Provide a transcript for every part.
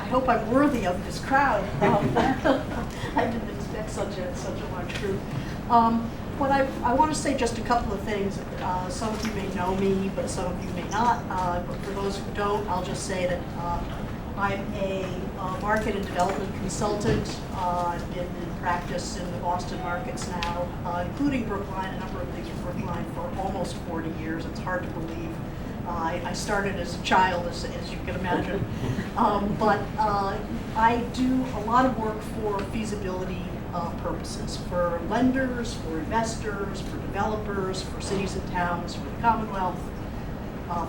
hope I'm worthy of this crowd. I didn't expect such a large group. But I want to say just a couple of things. Some of you may know me, but some of you may not. But for those who don't, I'll just say that I'm a market and development consultant. I've been in practice in the Boston markets now, including Brookline, a number of things in Brookline, for almost 40 years. It's hard to believe. I started as a child, as you can imagine. But I do a lot of work for feasibility purposes, for lenders, for investors, for developers, for cities and towns, for the Commonwealth,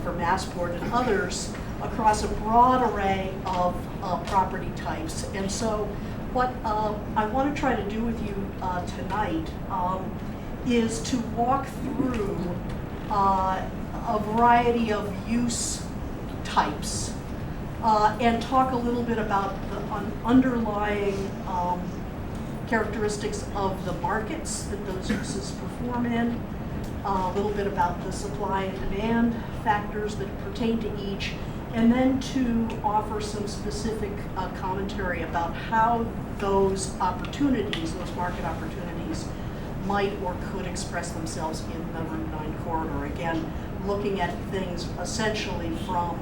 for Massport and others, across a broad array of property types. And so what I want to try to do with you tonight is to walk through a variety of use types and talk a little bit about the underlying characteristics of the markets that those uses perform in, a little bit about the supply and demand factors that pertain to each, and then to offer some specific commentary about how those opportunities, those market opportunities, might or could express themselves in the Route 9 corridor. Again, looking at things essentially from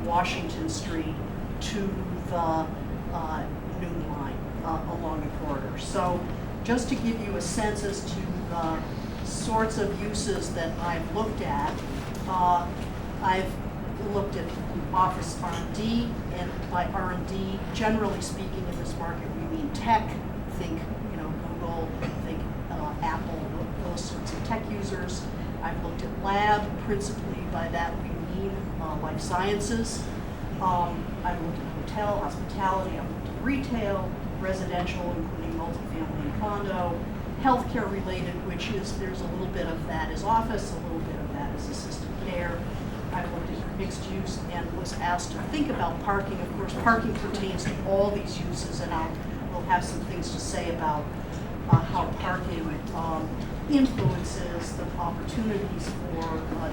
Washington Street to the Noon Line along the corridor. So just to give you a sense as to the sorts of uses that I've looked at, I've looked at office R&D, and by R&D, generally speaking, in this market, we mean tech. Think, Google, think Apple, those sorts of tech users. I've looked at lab, principally by that we mean life sciences. I've looked at hotel, hospitality, I've looked at retail, residential, including multifamily and condo, healthcare related, which is, there's a little bit of that as office, a little bit of that as assisted care. I've looked at mixed use and was asked to think about parking. Of course, parking pertains to all these uses, and we'll have some things to say about how parking influences the opportunities for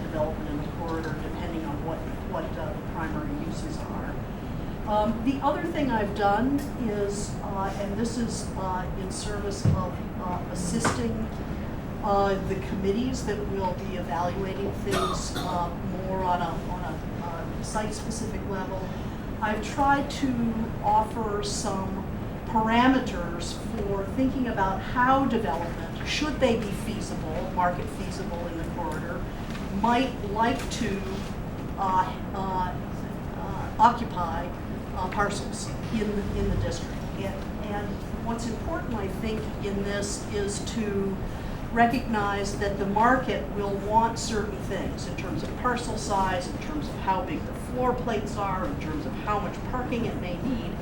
development in the corridor, depending on what the primary uses are. The other thing I've done is, and this is in service of assisting the committees that will be evaluating things more on a site-specific level, I've tried to offer some parameters for thinking about how development, should they be feasible, market feasible in the corridor, might like to occupy parcels in the district. And what's important, I think, in this is to recognize that the market will want certain things in terms of parcel size, in terms of how big the floor plates are, in terms of how much parking it may need.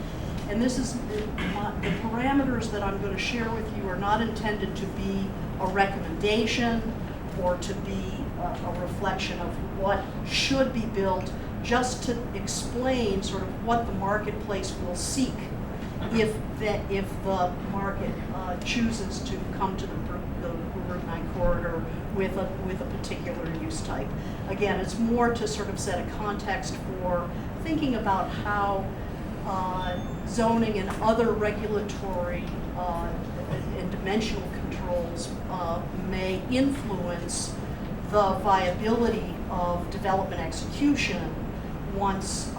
And this is the parameters that I'm going to share with you are not intended to be a recommendation or to be a reflection of what should be built, just to explain sort of what the marketplace will seek if the market chooses to come to the Route 9 corridor with a particular use type. Again, it's more to sort of set a context for thinking about how zoning and other regulatory and dimensional controls may influence the viability of development execution once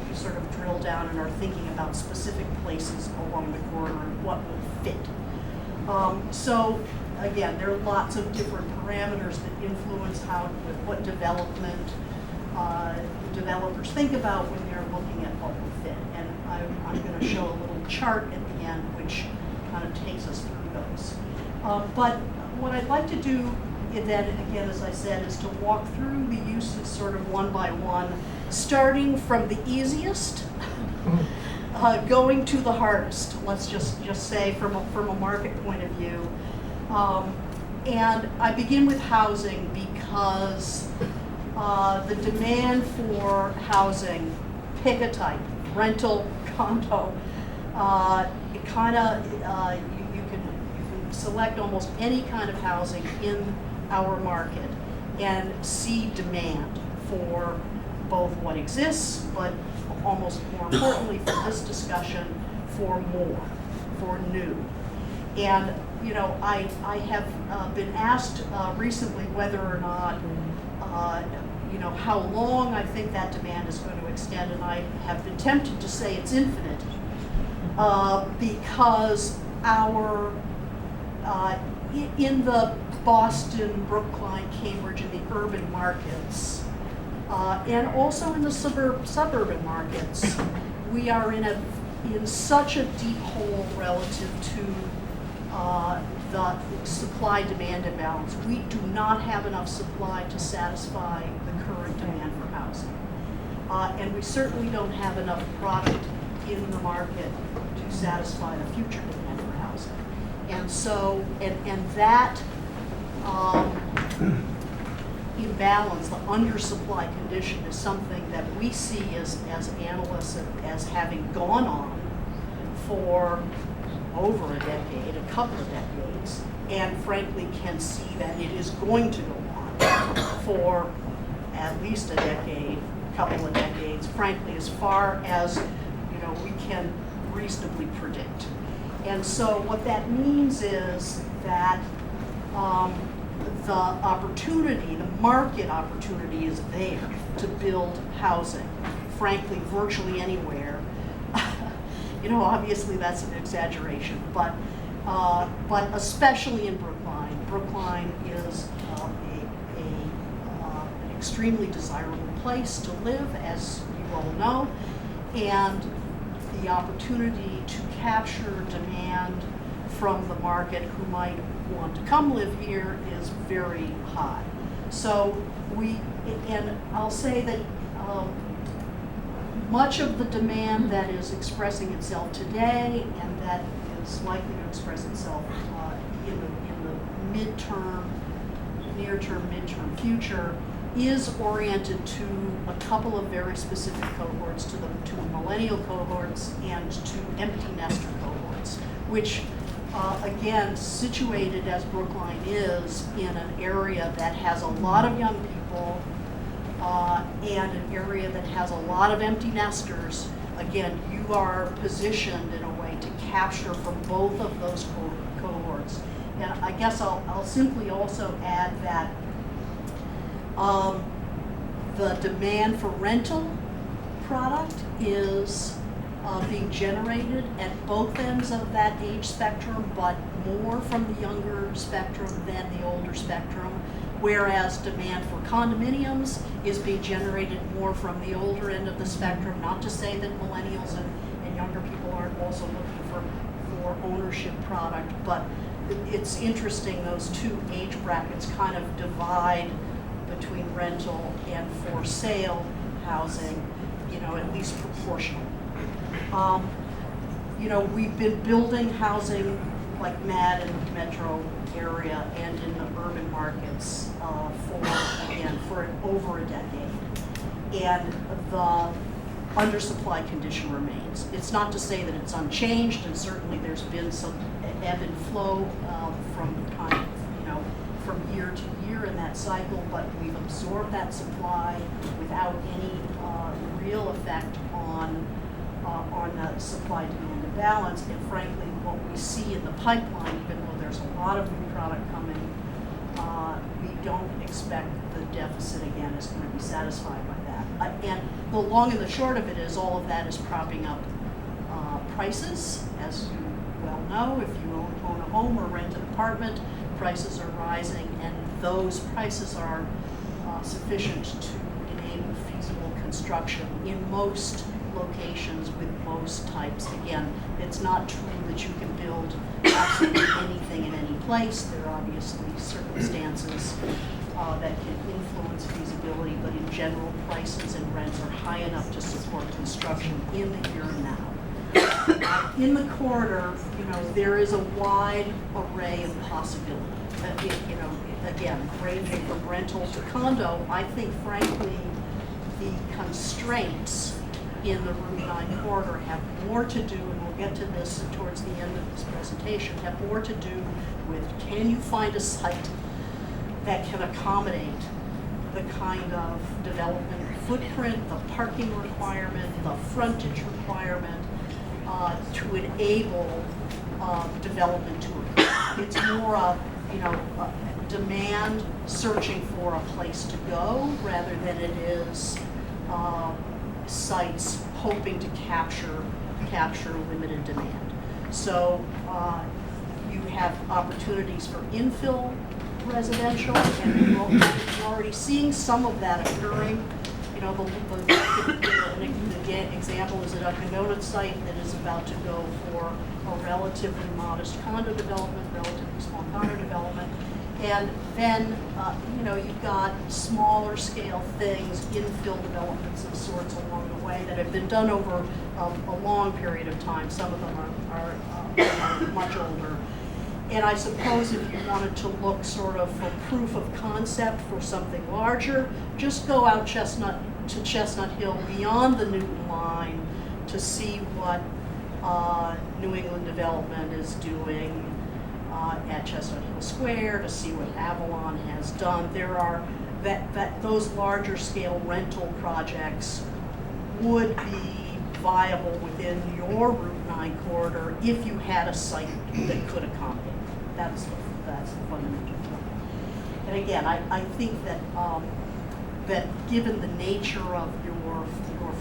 you sort of drill down and are thinking about specific places along the corridor and what will fit. So again, there are lots of different parameters that influence what development developers think about when they're looking at what will fit. And I'm going to show a little chart at the end which kind of takes us through those. But what I'd like to do then, again, as I said, is to walk through the uses sort of one by one, starting from the easiest, going to the hardest, let's just say from a market point of view. And I begin with housing because the demand for housing, pick a type, rental, condo, it kind of, you can select almost any kind of housing in our market and see demand for both what exists, but almost more importantly for this discussion, for new. And, you know, I have been asked recently whether or not, you know, how long I think that demand is going to extend, and I have been tempted to say it's infinite, because in the Boston, Brookline, Cambridge, and the urban markets, and also in the suburban markets, we are in such a deep hole relative to the supply-demand imbalance. We do not have enough supply to satisfy the current demand for housing. And we certainly don't have enough product in the market to satisfy the future demand for housing. And so, and that imbalance, the undersupply condition, is something that we see as analysts as having gone on for over a decade, a couple of decades, and frankly can see that it is going to go on for at least a decade, a couple of decades, frankly, as far as, you know, we can reasonably predict. And so what that means is that the opportunity, the market opportunity is there to build housing, frankly, virtually anywhere. You know, obviously that's an exaggeration, but especially in Brookline. Brookline is an extremely desirable place to live, as you all know, and the opportunity to capture demand from the market who might want to come live here is very high. So and I'll say that much of the demand that is expressing itself today and that is likely to express itself in the near-term, midterm future is oriented to a couple of very specific cohorts, to the millennial cohorts and to empty nester cohorts, which again, situated as Brookline is in an area that has a lot of young people and an area that has a lot of empty nesters, again, you are positioned in a way to capture from both of those cohorts. And I guess I'll simply also add that the demand for rental product is being generated at both ends of that age spectrum, but more from the younger spectrum than the older spectrum, whereas demand for condominiums is being generated more from the older end of the spectrum. Not to say that millennials and younger people aren't also looking for ownership product, but it's interesting, those two age brackets kind of divide between rental and for sale housing, you know, at least proportional. You know, we've been building housing like mad in the metro area and in the urban markets for over a decade. And the undersupply condition remains. It's not to say that it's unchanged, and certainly there's been some ebb and flow from year to year in that cycle, but we've absorbed that supply without any real effect on the supply-demand imbalance. And frankly, what we see in the pipeline, even though there's a lot of new product coming, we don't expect the deficit again is going to be satisfied by that. And the long and the short of it is all of that is propping up prices. As you well know, if you own a home or rent an apartment, prices are rising, and those prices are sufficient to enable feasible construction in most locations with most types. Again, it's not true that you can build absolutely anything in any place. There are obviously circumstances that can influence feasibility, but in general, prices and rents are high enough to support construction in the here and now. In the corridor, you know, there is a wide array of possibilities. You know, again, ranging from rental to condo. I think, frankly, the constraints in the Route 9 corridor have more to do, and we'll get to this towards the end of this presentation, have more to do with, can you find a site that can accommodate the kind of development footprint, the parking requirement, the frontage requirement to enable development to occur. It's more a, a demand searching for a place to go rather than it is sites hoping to capture limited demand. So you have opportunities for infill residential, and you're already seeing some of that occurring. The example is a Condona site that is about to go for a relatively modest condo development, relatively small condo development. And then, you've got smaller scale things, infill developments of sorts along the way that have been done over a long period of time. Some of them are much older. And I suppose if you wanted to look sort of for proof of concept for something larger, just go out to Chestnut Hill beyond the Newton line to see what New England Development is doing at Chestnut Hill Square, to see what Avalon has done. There are those larger scale rental projects would be viable within your Route 9 corridor if you had a site that could accommodate. That's the fundamental point. And again, I think that that given the nature of your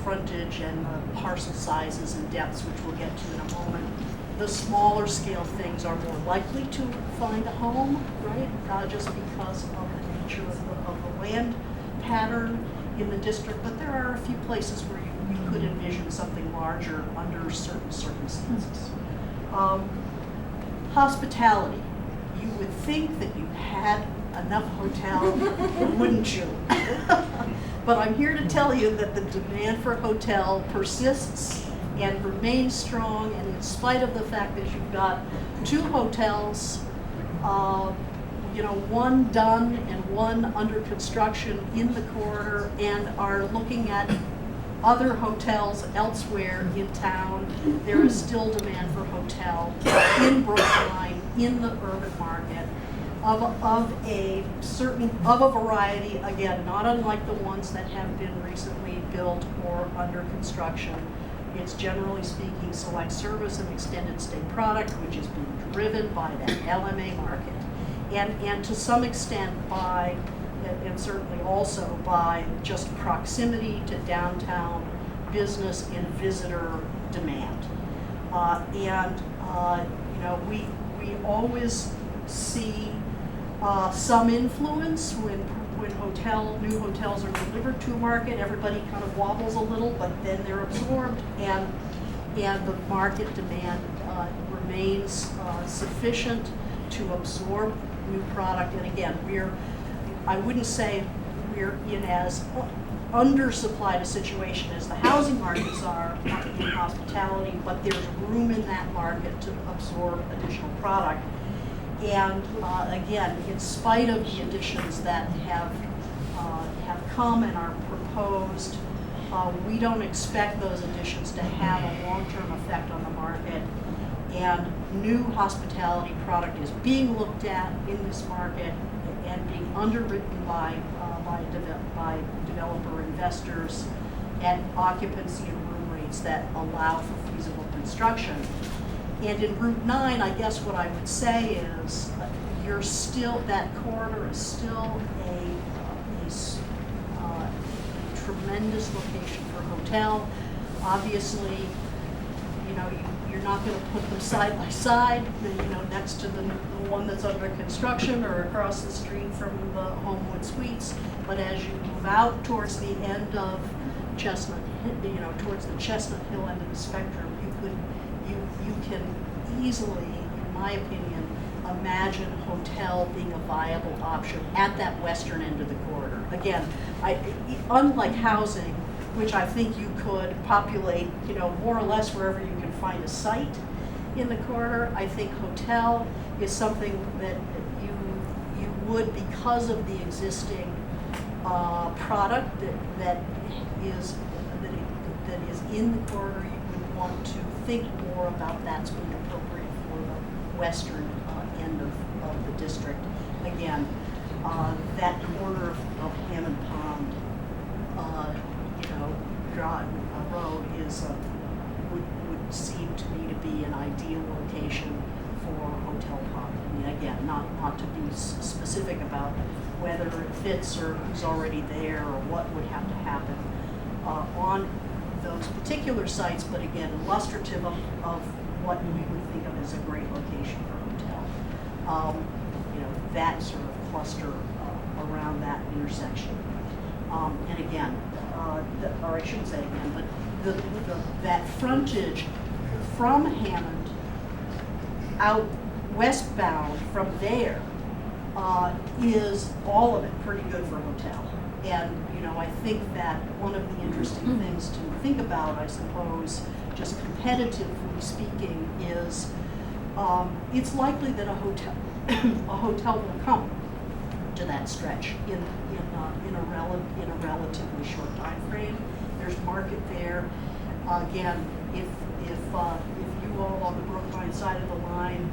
frontage and the parcel sizes and depths, which we'll get to in a moment, the smaller scale things are more likely to find a home, right? Just because of the nature of the land pattern in the district. But there are a few places where you could envision something larger under certain circumstances. Hospitality. You would think that you had enough hotel, wouldn't you? But I'm here to tell you that the demand for hotel persists and remains strong, and in spite of the fact that you've got 2 hotels, one done and one under construction in the corridor, and are looking at other hotels elsewhere in town, there is still demand for hotel in Brookline, in the urban market, of a variety, again, not unlike the ones that have been recently built or under construction. It's generally speaking select service and extended stay product, which is being driven by that LMA market. And to some extent by, and certainly also by just proximity to downtown business and visitor demand. We always see some influence when new hotels are delivered to a market. Everybody kind of wobbles a little, but then they're absorbed, and the market demand remains sufficient to absorb new product. And again, I wouldn't say we're in as undersupplied a situation as the housing markets are in hospitality, but there's room in that market to absorb additional product. And again, in spite of the additions that have come and are proposed, we don't expect those additions to have a long-term effect on the market. And new hospitality product is being looked at in this market and being underwritten by developer investors at occupancy and room rates that allow for feasible construction. And in Route 9, I guess what I would say is that corridor is still a tremendous location for hotel. Obviously, you're not going to put them side by side, next to the one that's under construction or across the street from the Homewood Suites. But as you move out towards the end of Chestnut, towards the Chestnut Hill end of the spectrum, you can easily, in my opinion, imagine hotel being a viable option at that western end of the corridor. Again, unlike housing, which I think you could populate, more or less wherever you can find a site in the corridor, I think hotel is something that you would, because of the existing product that is in the corridor, you would want to think more about that's being appropriate for the western end of the district. Again, that corner of Hammond Pond Road is would seem to me to be an ideal location for hotel park. I mean, again, not to be specific about whether it fits or who's already there or what would have to happen on those particular sites, but again, illustrative of what we would think of as a great location for a hotel. You know, that sort of cluster around that intersection. And again, or I shouldn't say again, but that frontage from Hammond out westbound from there is all of it pretty good for a hotel. And you know, I think that one of the interesting things to think about, I suppose, just competitively speaking, is it's likely that a hotel will come to that stretch in a relatively short time frame. There's market there. Again, if you all on the Brookline side of the line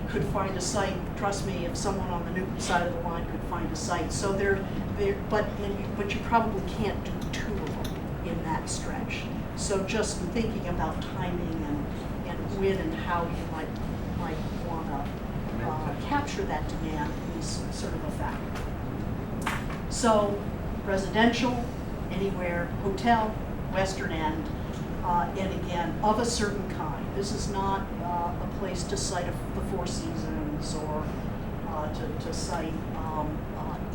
could find a site, trust me, if someone on the Newton side of the line could find a site. So but you probably can't do two of them in that stretch. So just thinking about timing and when and how you might want to capture that demand is sort of a factor. So residential, anywhere, hotel, western end, and again, of a certain kind. This is not a place to cite the Four Seasons or to cite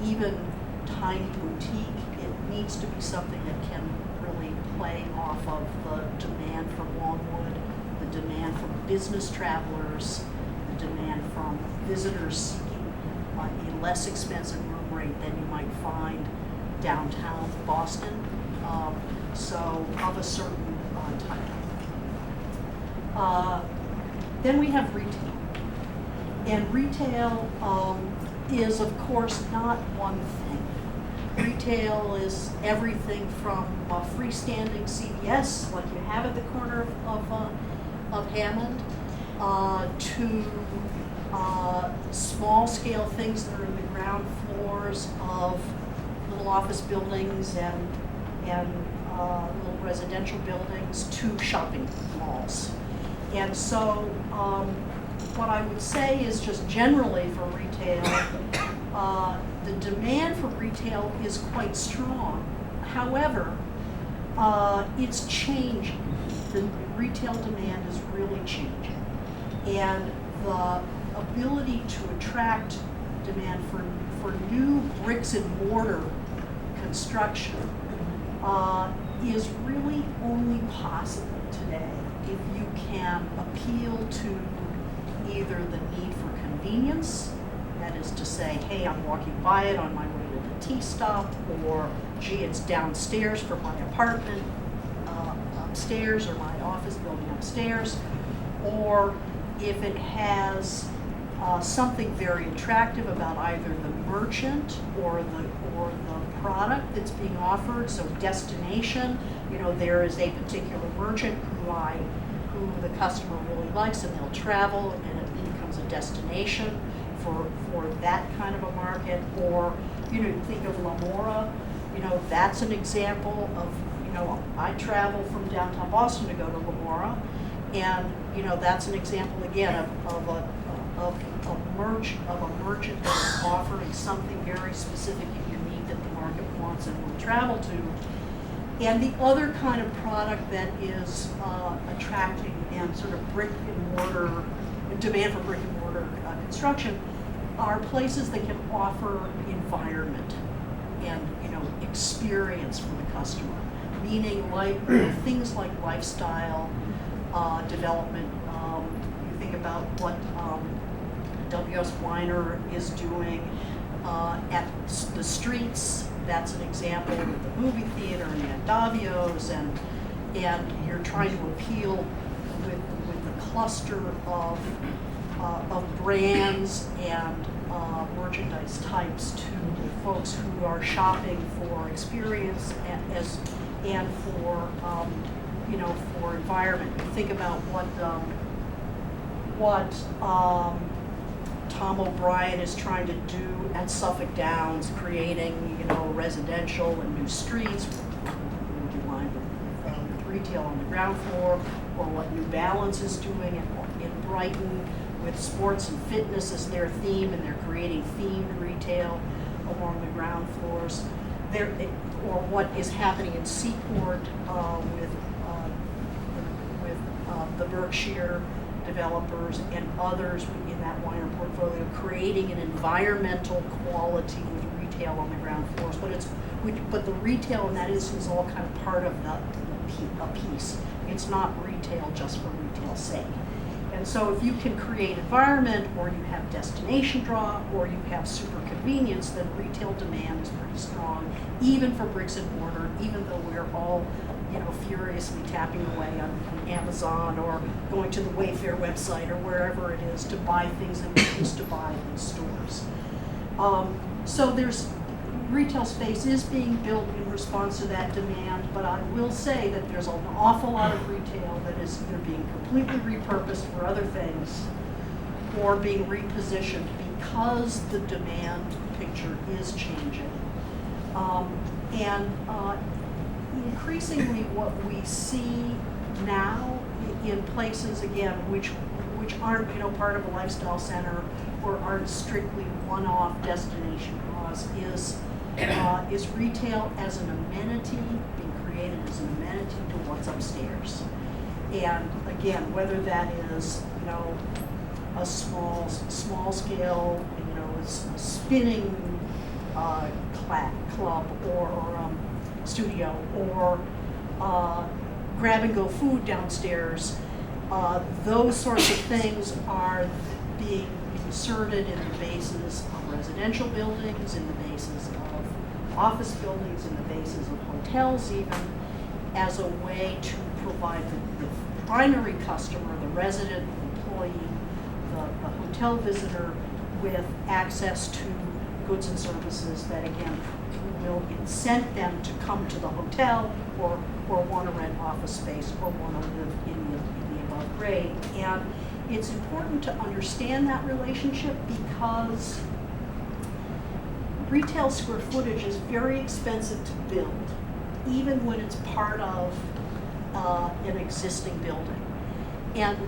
even tiny boutique. It needs to be something that can really play off of the demand from Longwood, the demand from business travelers, the demand from visitors seeking a less expensive room rate than you might find downtown Boston. So of a certain type. Then we have retail. And retail is, of course, not one thing. Retail is everything from a freestanding CVS, like you have at the corner of Hammond, to small-scale things that are in the ground floors of little office buildings and little residential buildings, to shopping malls. And so what I would say is just generally for retail, the demand for retail is quite strong. However, it's changing. The retail demand is really changing. And the ability to attract demand for new bricks and mortar construction is really only possible today if you can appeal to either the need for convenience, that is to say, hey, I'm walking by it on my way to the T-stop, or gee, it's downstairs from my apartment upstairs or my office building upstairs, or if it has something very attractive about either the merchant or the product that's being offered. So destination, you know, there is a particular merchant who the customer really likes, and they'll travel, and it becomes a destination for that kind of a market. Or, you know, think of Lamora, you know, that's an example of, you know, I travel from downtown Boston to go to Lamora, and, you know, that's an example again of a merchant that is offering something very specific and unique that the market wants and will travel to. And the other kind of product that is attracting and sort of brick and mortar, demand for brick and mortar construction, are places that can offer environment and, you know, experience for the customer. Meaning, like, you know, things like lifestyle development. You think about what W.S. Weiner is doing at the streets. That's an example with the movie theater and Mandavio's, and you're trying to appeal with the cluster of brands and merchandise types to folks who are shopping for experience and for you know, for environment. You think about what Tom O'Brien is trying to do at Suffolk Downs, creating, you know, residential and new streets. Would you mind retail on the ground floor, or what New Balance is doing in Brighton with sports and fitness as their theme, and they're creating themed retail along the ground floors. Or what is happening in Seaport with the Berkshire developers and others in that wider portfolio, creating an environmental quality with retail on the ground floors. But the retail in that instance is all kind of part of a piece. It's not retail just for retail's sake. And so if you can create environment, or you have destination draw, or you have super convenience, then retail demand is pretty strong, even for bricks and mortar, even though we're all, furiously tapping away on Amazon or going to the Wayfair website or wherever it is to buy things that we used to buy in stores. So retail space is being built in response to that demand, but I will say that there's an awful lot of retail that is either being completely repurposed for other things or being repositioned because the demand picture is changing. Increasingly what we see now in places, again, which aren't part of a lifestyle center or aren't strictly one-off destination draws, is retail as an amenity, being created as an amenity to what's upstairs. And again, whether that is a small scale spinning club or studio, or grab and go food downstairs, those sorts of things are being inserted in the bases of residential buildings, in the bases of office buildings, in the bases of hotels even, as a way to provide the primary customer, the resident, the employee, the hotel visitor, with access to goods and services that again will incent them to come to the hotel or want to rent office space or want to live in the above grade. And it's important to understand that relationship because retail square footage is very expensive to build, even when it's part of an existing building. And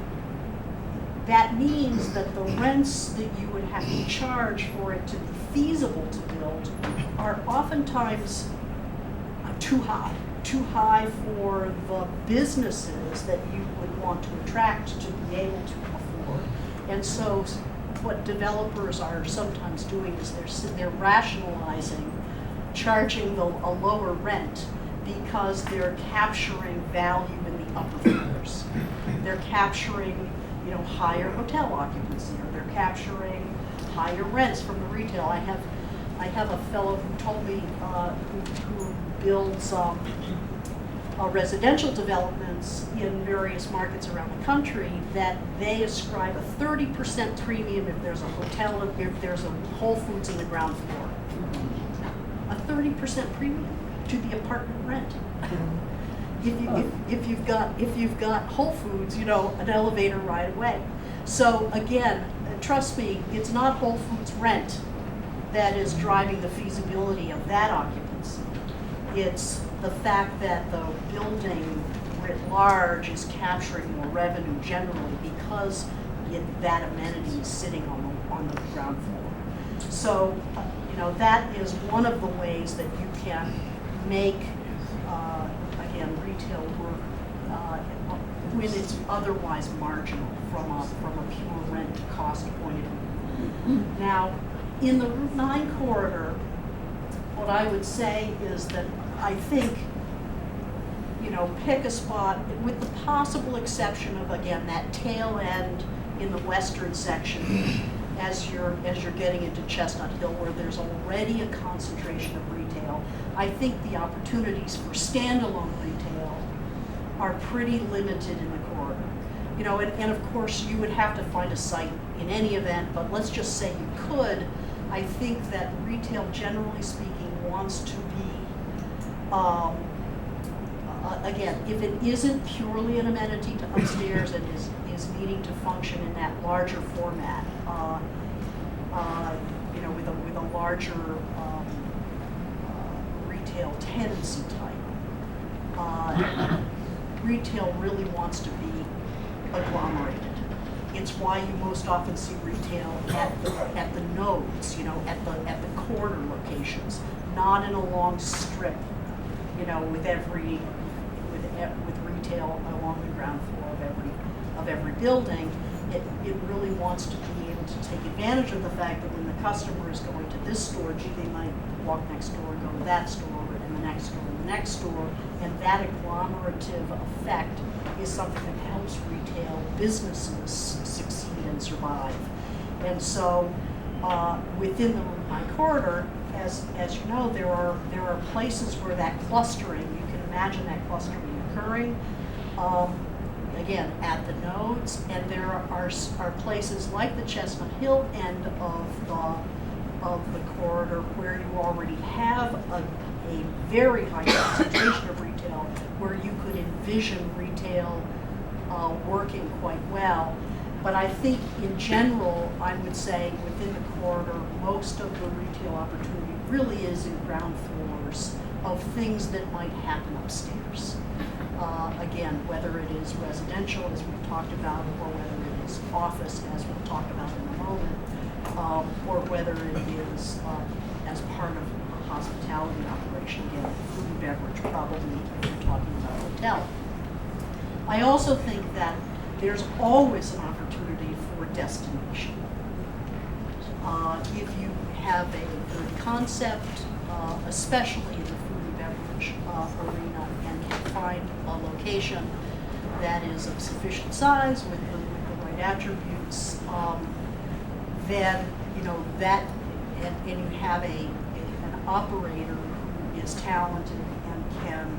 that means that the rents that you would have to charge for it to be feasible to build are oftentimes too high for the businesses that you would want to attract to be able to afford. And so what developers are sometimes doing is they're rationalizing charging a lower rent because they're capturing value in the upper floors. They're capturing higher hotel occupancy, or they're capturing higher rents from the retail. I have a fellow who told me who builds residential developments in various markets around the country, that they ascribe a 30% premium if there's a hotel, if there's a Whole Foods in the ground floor. A 30% premium to the apartment rent. If you've got Whole Foods, an elevator right away. So again, trust me, it's not Whole Foods rent that is driving the feasibility of that occupancy. It's the fact that the building writ large is capturing more revenue generally because that amenity is sitting on the ground floor. So that is one of the ways that you can make retail work when it's otherwise marginal from a pure rent cost point of view. Now, in the Route 9 corridor, what I would say is that I think, pick a spot with the possible exception of, again, that tail end in the western section as you're getting into Chestnut Hill, where there's already a concentration of retail. I think the opportunities for standalone retail are pretty limited in the corridor. And of course you would have to find a site in any event, but let's just say you could. I think that retail, generally speaking, wants to be, again, if it isn't purely an amenity to upstairs and is needing to function in that larger format, with a larger retail tenancy type, retail really wants to be agglomerated. It's why you most often see retail at the nodes, you know, at the corner locations, not in a long strip, you know, with retail along the ground floor of every building. It really wants to be able to take advantage of the fact that when the customer is going to this store, gee, they might walk next door and go to that store, and the next store and the next store, and that agglomerative effect is something that helps retail businesses succeed and survive. And so within the Route 9 corridor, as you know, there are places where that clustering, you can imagine that clustering occurring, again, at the nodes, and there are places like the Chestnut Hill end of the corridor where you already have a very high concentration of retail, where you could envision retail working quite well. But I think in general, I would say within the corridor, most of the retail opportunity really is in ground floors of things that might happen upstairs. Again, whether it is residential, as we've talked about, or whether it is office, as we'll talk about in a moment, or whether it is as part of a hospitality operation, again, food and beverage, probably if you're talking about a hotel. I also think that there's always an opportunity for destination. If you have a good concept, especially in the food and beverage arena, and can find a location that is of sufficient size with the right attributes, then you know that, and you have an operator who is talented and can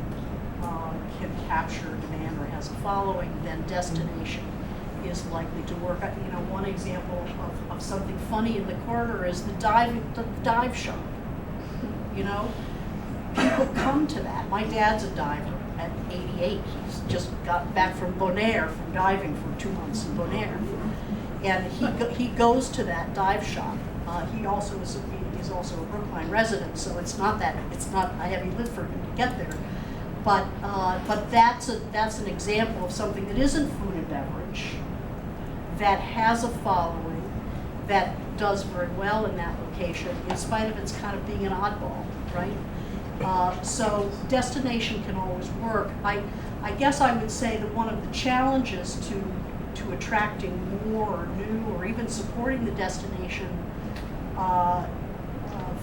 capture demand or has a following, then destination is likely to work. You know, one example of something funny in the corridor is the dive shop. You know, people come to that. My dad's a diver at 88. He's just got back from Bonaire, from diving for 2 months in Bonaire, and he goes to that dive shop. He's also a Brookline resident, so it's not a heavy lift for him to get there. But that's an example of something that isn't food and beverage, that has a following, that does very well in that location, in spite of its kind of being an oddball, right? So destination can always work. I guess I would say that one of the challenges to attracting more or new or even supporting the destination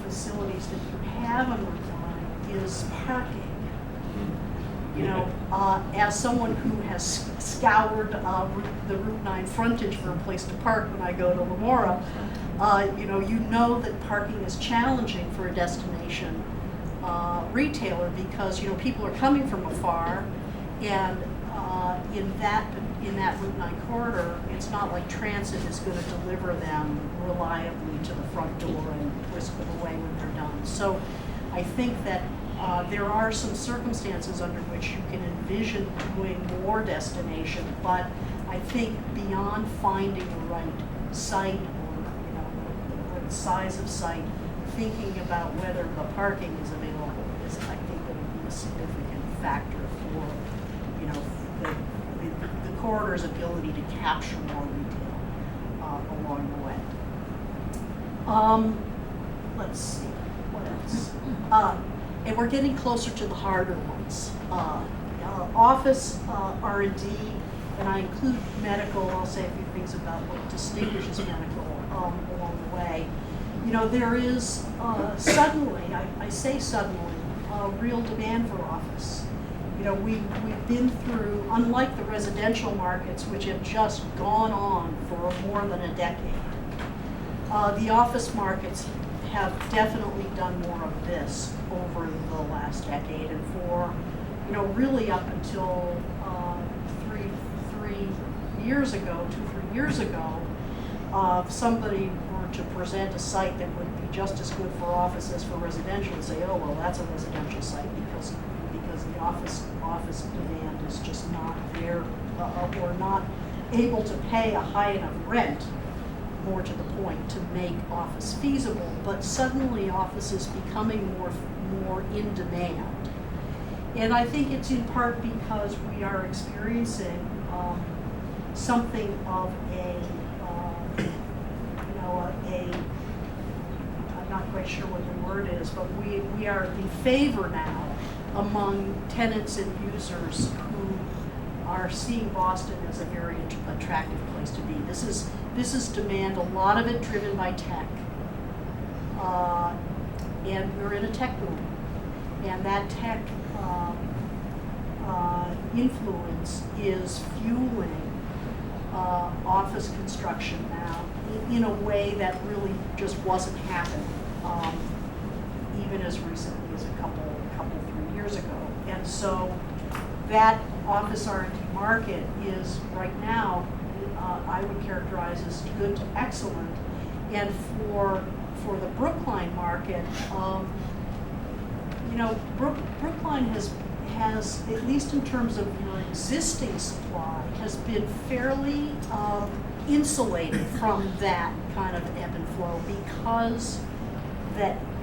facilities that you have on Brookline is parking. You know, as someone who has scoured the Route 9 frontage for a place to park when I go to Lamora, you know that parking is challenging for a destination retailer, because you know people are coming from afar, and in that Route 9 corridor, it's not like transit is going to deliver them reliably to the front door and whisk them away when they're done. So I think that there are some circumstances under which you can envision doing more destination, but I think beyond finding the right site or the size of site, thinking about whether the parking is available is, I think, going to be a significant factor for the corridor's ability to capture more retail along the way. Let's see, what else? And we're getting closer to the harder ones. Office R&D, and I include medical. I'll say a few things about what distinguishes medical along the way. You know, there is suddenly, I say suddenly, real demand for office. You know, we've been through, unlike the residential markets, which have just gone on for more than a decade, the office markets have definitely done more of this over the last decade, and for, you know, really up until 3 years ago, 2-3 years ago, if somebody were to present a site that would be just as good for office as for residential, and say, oh, well, that's a residential site because the office demand is just not there, or not able to pay a high enough rent, more to the point, to make office feasible. But suddenly office is becoming more in demand. And I think it's in part because we are experiencing something of I'm not quite sure what the word is, but we are the favor now among tenants and users who are seeing Boston as a very attractive place to be. This is demand, a lot of it driven by tech. And we're in a tech boom. And that tech influence is fueling office construction now in a way that really just wasn't happening even as recently as a couple 3 years ago. And so that office R&D market is right now, I would characterize as good to excellent. And for the Brookline market, Brookline has, at least in terms of your existing supply, has been fairly insulated from that kind of ebb and flow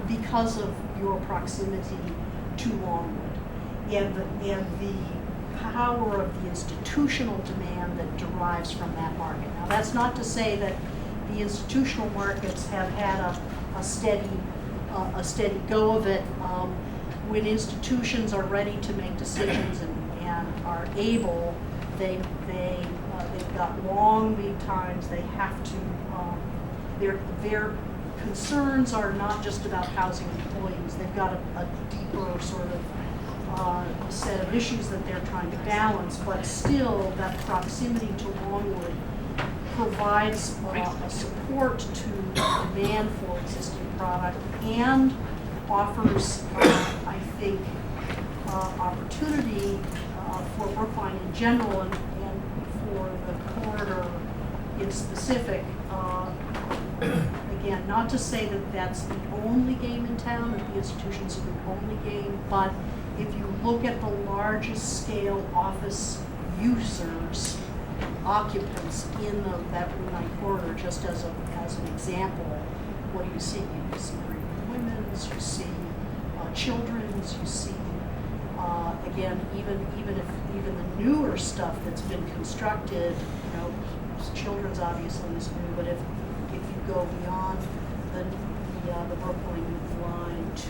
because of your proximity to Longwood and the power of the institutional demand that derives from that market. Now, that's not to say that the institutional markets have had a steady go of it. When institutions are ready to make decisions and are able, they've got long lead times. They have to. Their concerns are not just about housing employees. They've got a deeper sort of set of issues that they're trying to balance. But still, that proximity to Longwood provides a support to demand for existing product and offers, I think, opportunity for Brookline in general and for the corridor in specific. Again, not to say that that's the only game in town, that the institutions are the only game, but if you look at the largest scale office users, occupants in that Brookline corridor, just as an example, what do you see? You see women's, you see children's, you see again even the newer stuff that's been constructed. Children's obviously is new, but if you go beyond the Brookline line to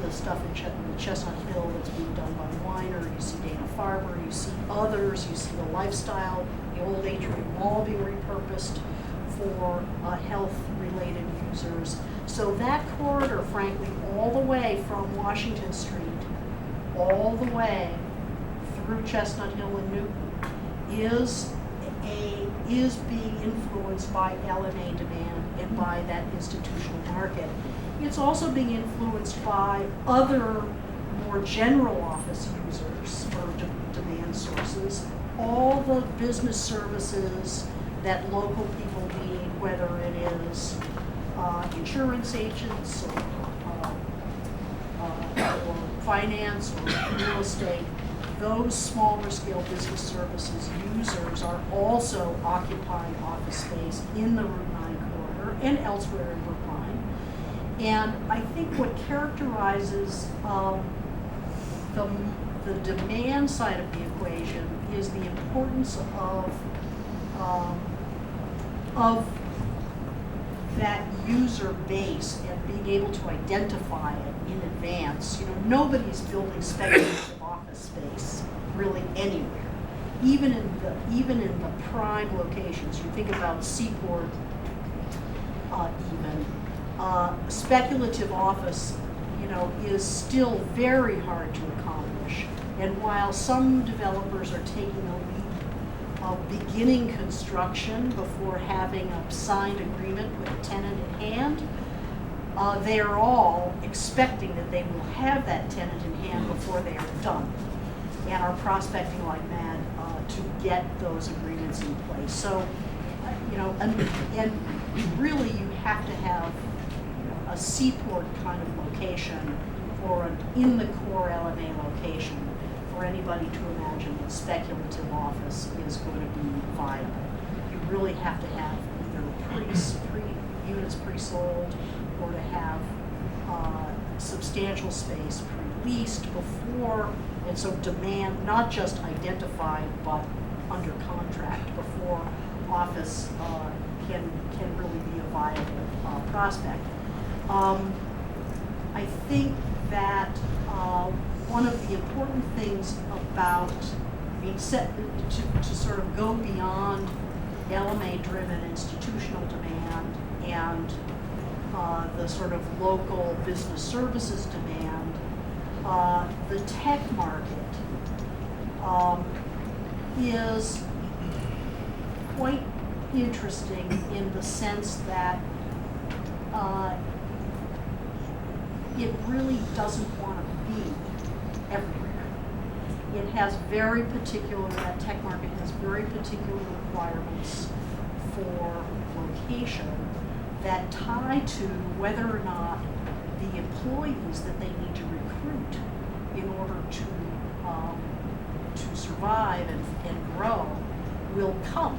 the stuff in Chestnut Hill that's being done by Weiner, you see Dana-Farber, you see others, you see the lifestyle, the old Atrium Mall being repurposed for health-related users. So that corridor, frankly, all the way from Washington Street, all the way through Chestnut Hill and Newton, is being influenced by L&A demand and by that institutional market. It's also being influenced by other more general office users or demand sources, all the business services that local people need, whether it is insurance agents or finance or real estate. Those smaller scale business services users are also occupying office space in the Route 9 corridor and elsewhere in Brookline. And I think what characterizes the demand side of the equation is the importance of that user base and being able to identify it in advance. Nobody's building speculative office space really anywhere, even in the prime locations. You think about Seaport, speculative office, is still very hard to accomplish. And while some developers are taking a leap of beginning construction before having a signed agreement with a tenant in hand, they are all expecting that they will have that tenant in hand before they are done, and are prospecting like mad to get those agreements in place. So, and really you have to have a seaport kind of location or an in the core L&A location for anybody to imagine that speculative office is going to be viable. You really have to have either units pre-sold or to have substantial space pre-leased before, and so demand, not just identified, but under contract before office can really be a viable prospect. I think that one of the important things about to sort of go beyond LMA-driven institutional demand and the sort of local business services demand, the tech market is quite interesting in the sense that it really doesn't want to be everywhere. It has very particular, that tech market has very particular requirements for location that tie to whether or not the employees that they need to recruit in order to survive and grow will come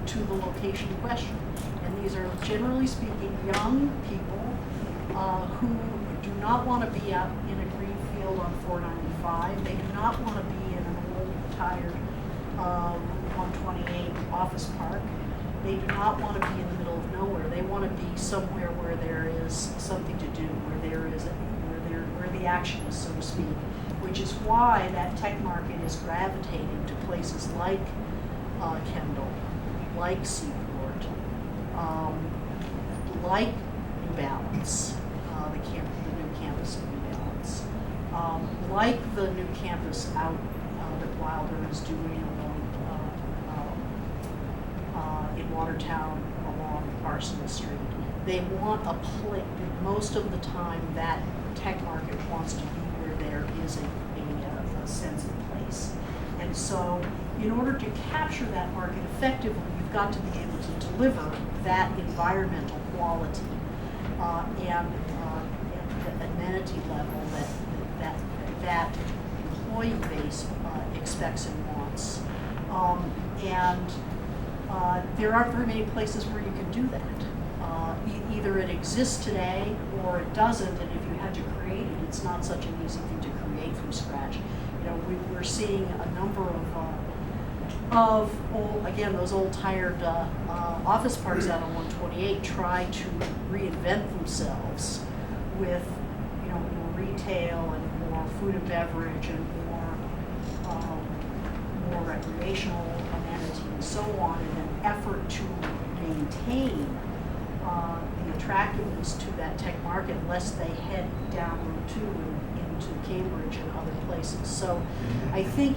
to the location question. And these are, generally speaking, young people who do not want to be out in a green field on 495. They do not want to be in an old, tired 128 office park. They do not want to be in the middle of nowhere. They want to be somewhere where there is something to do, where the action is, so to speak. Which is why that tech market is gravitating to places like Kendall, like Seaport, like New Balance, the new campus of New Balance, like the new campus out that Wilder is doing in Watertown along Arsenal Street. They want a place. Most of the time, that tech market wants to be where there is a sense of place. And so, in order to capture that market effectively, you've got to be able to deliver that environmental quality and the amenity level that employee base expects and wants. There aren't very many places where you can do that. Either it exists today or it doesn't, and if you had to create it, it's not such an easy thing to create from scratch. We're seeing a number of old, again, those old tired office parks out on 128 try to reinvent themselves with more retail and more food and beverage and more recreational amenity and so on in an effort to maintain the attractiveness to that tech market, lest they head down Route 2 into Cambridge and other places. So I think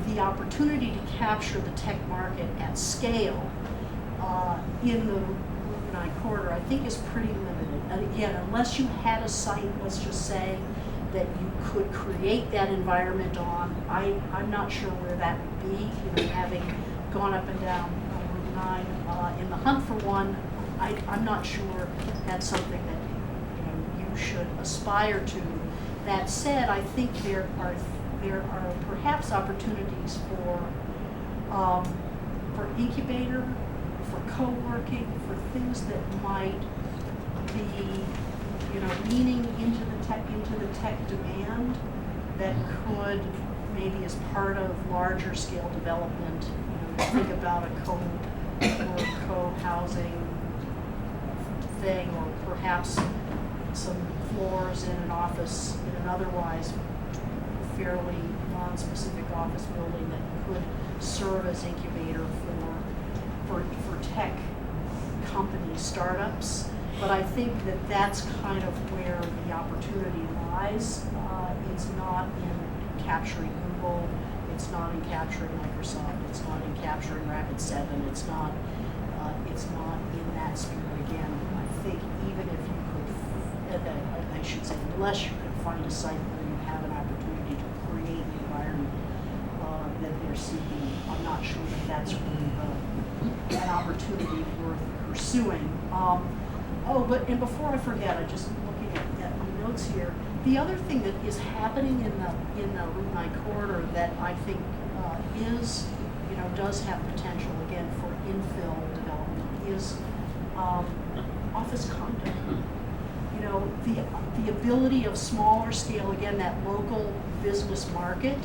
the opportunity to capture the tech market at scale in the Route 9 corridor, I think, is pretty limited. And again, unless you had a site, let's just say, that you could create that environment on, I'm not sure where that would be. Having gone up and down Route 9 in the hunt for one, I'm not sure that's something that you should aspire to. That said, I think there are perhaps opportunities for incubator, for co-working, for things that might be leaning into the tech demand that could maybe as part of larger scale development, think about a co-housing thing, or perhaps some floors in an office in an otherwise fairly non-specific office building that could serve as incubator for tech company startups. But I think that that's kind of where the opportunity lies. It's not in capturing Google, it's not in capturing Microsoft, it's not in capturing Rapid7, it's not in that spirit again. I think even if you could, I should say, unless you could find a site where you have an opportunity to create the environment that they're seeking, I'm not sure that that's really an opportunity worth pursuing. And before I forget, I just looking at my notes here. The other thing that is happening in the Route 9 corridor that I think does have potential again for infill development is office condo. know, the ability of smaller scale, again, that local business market,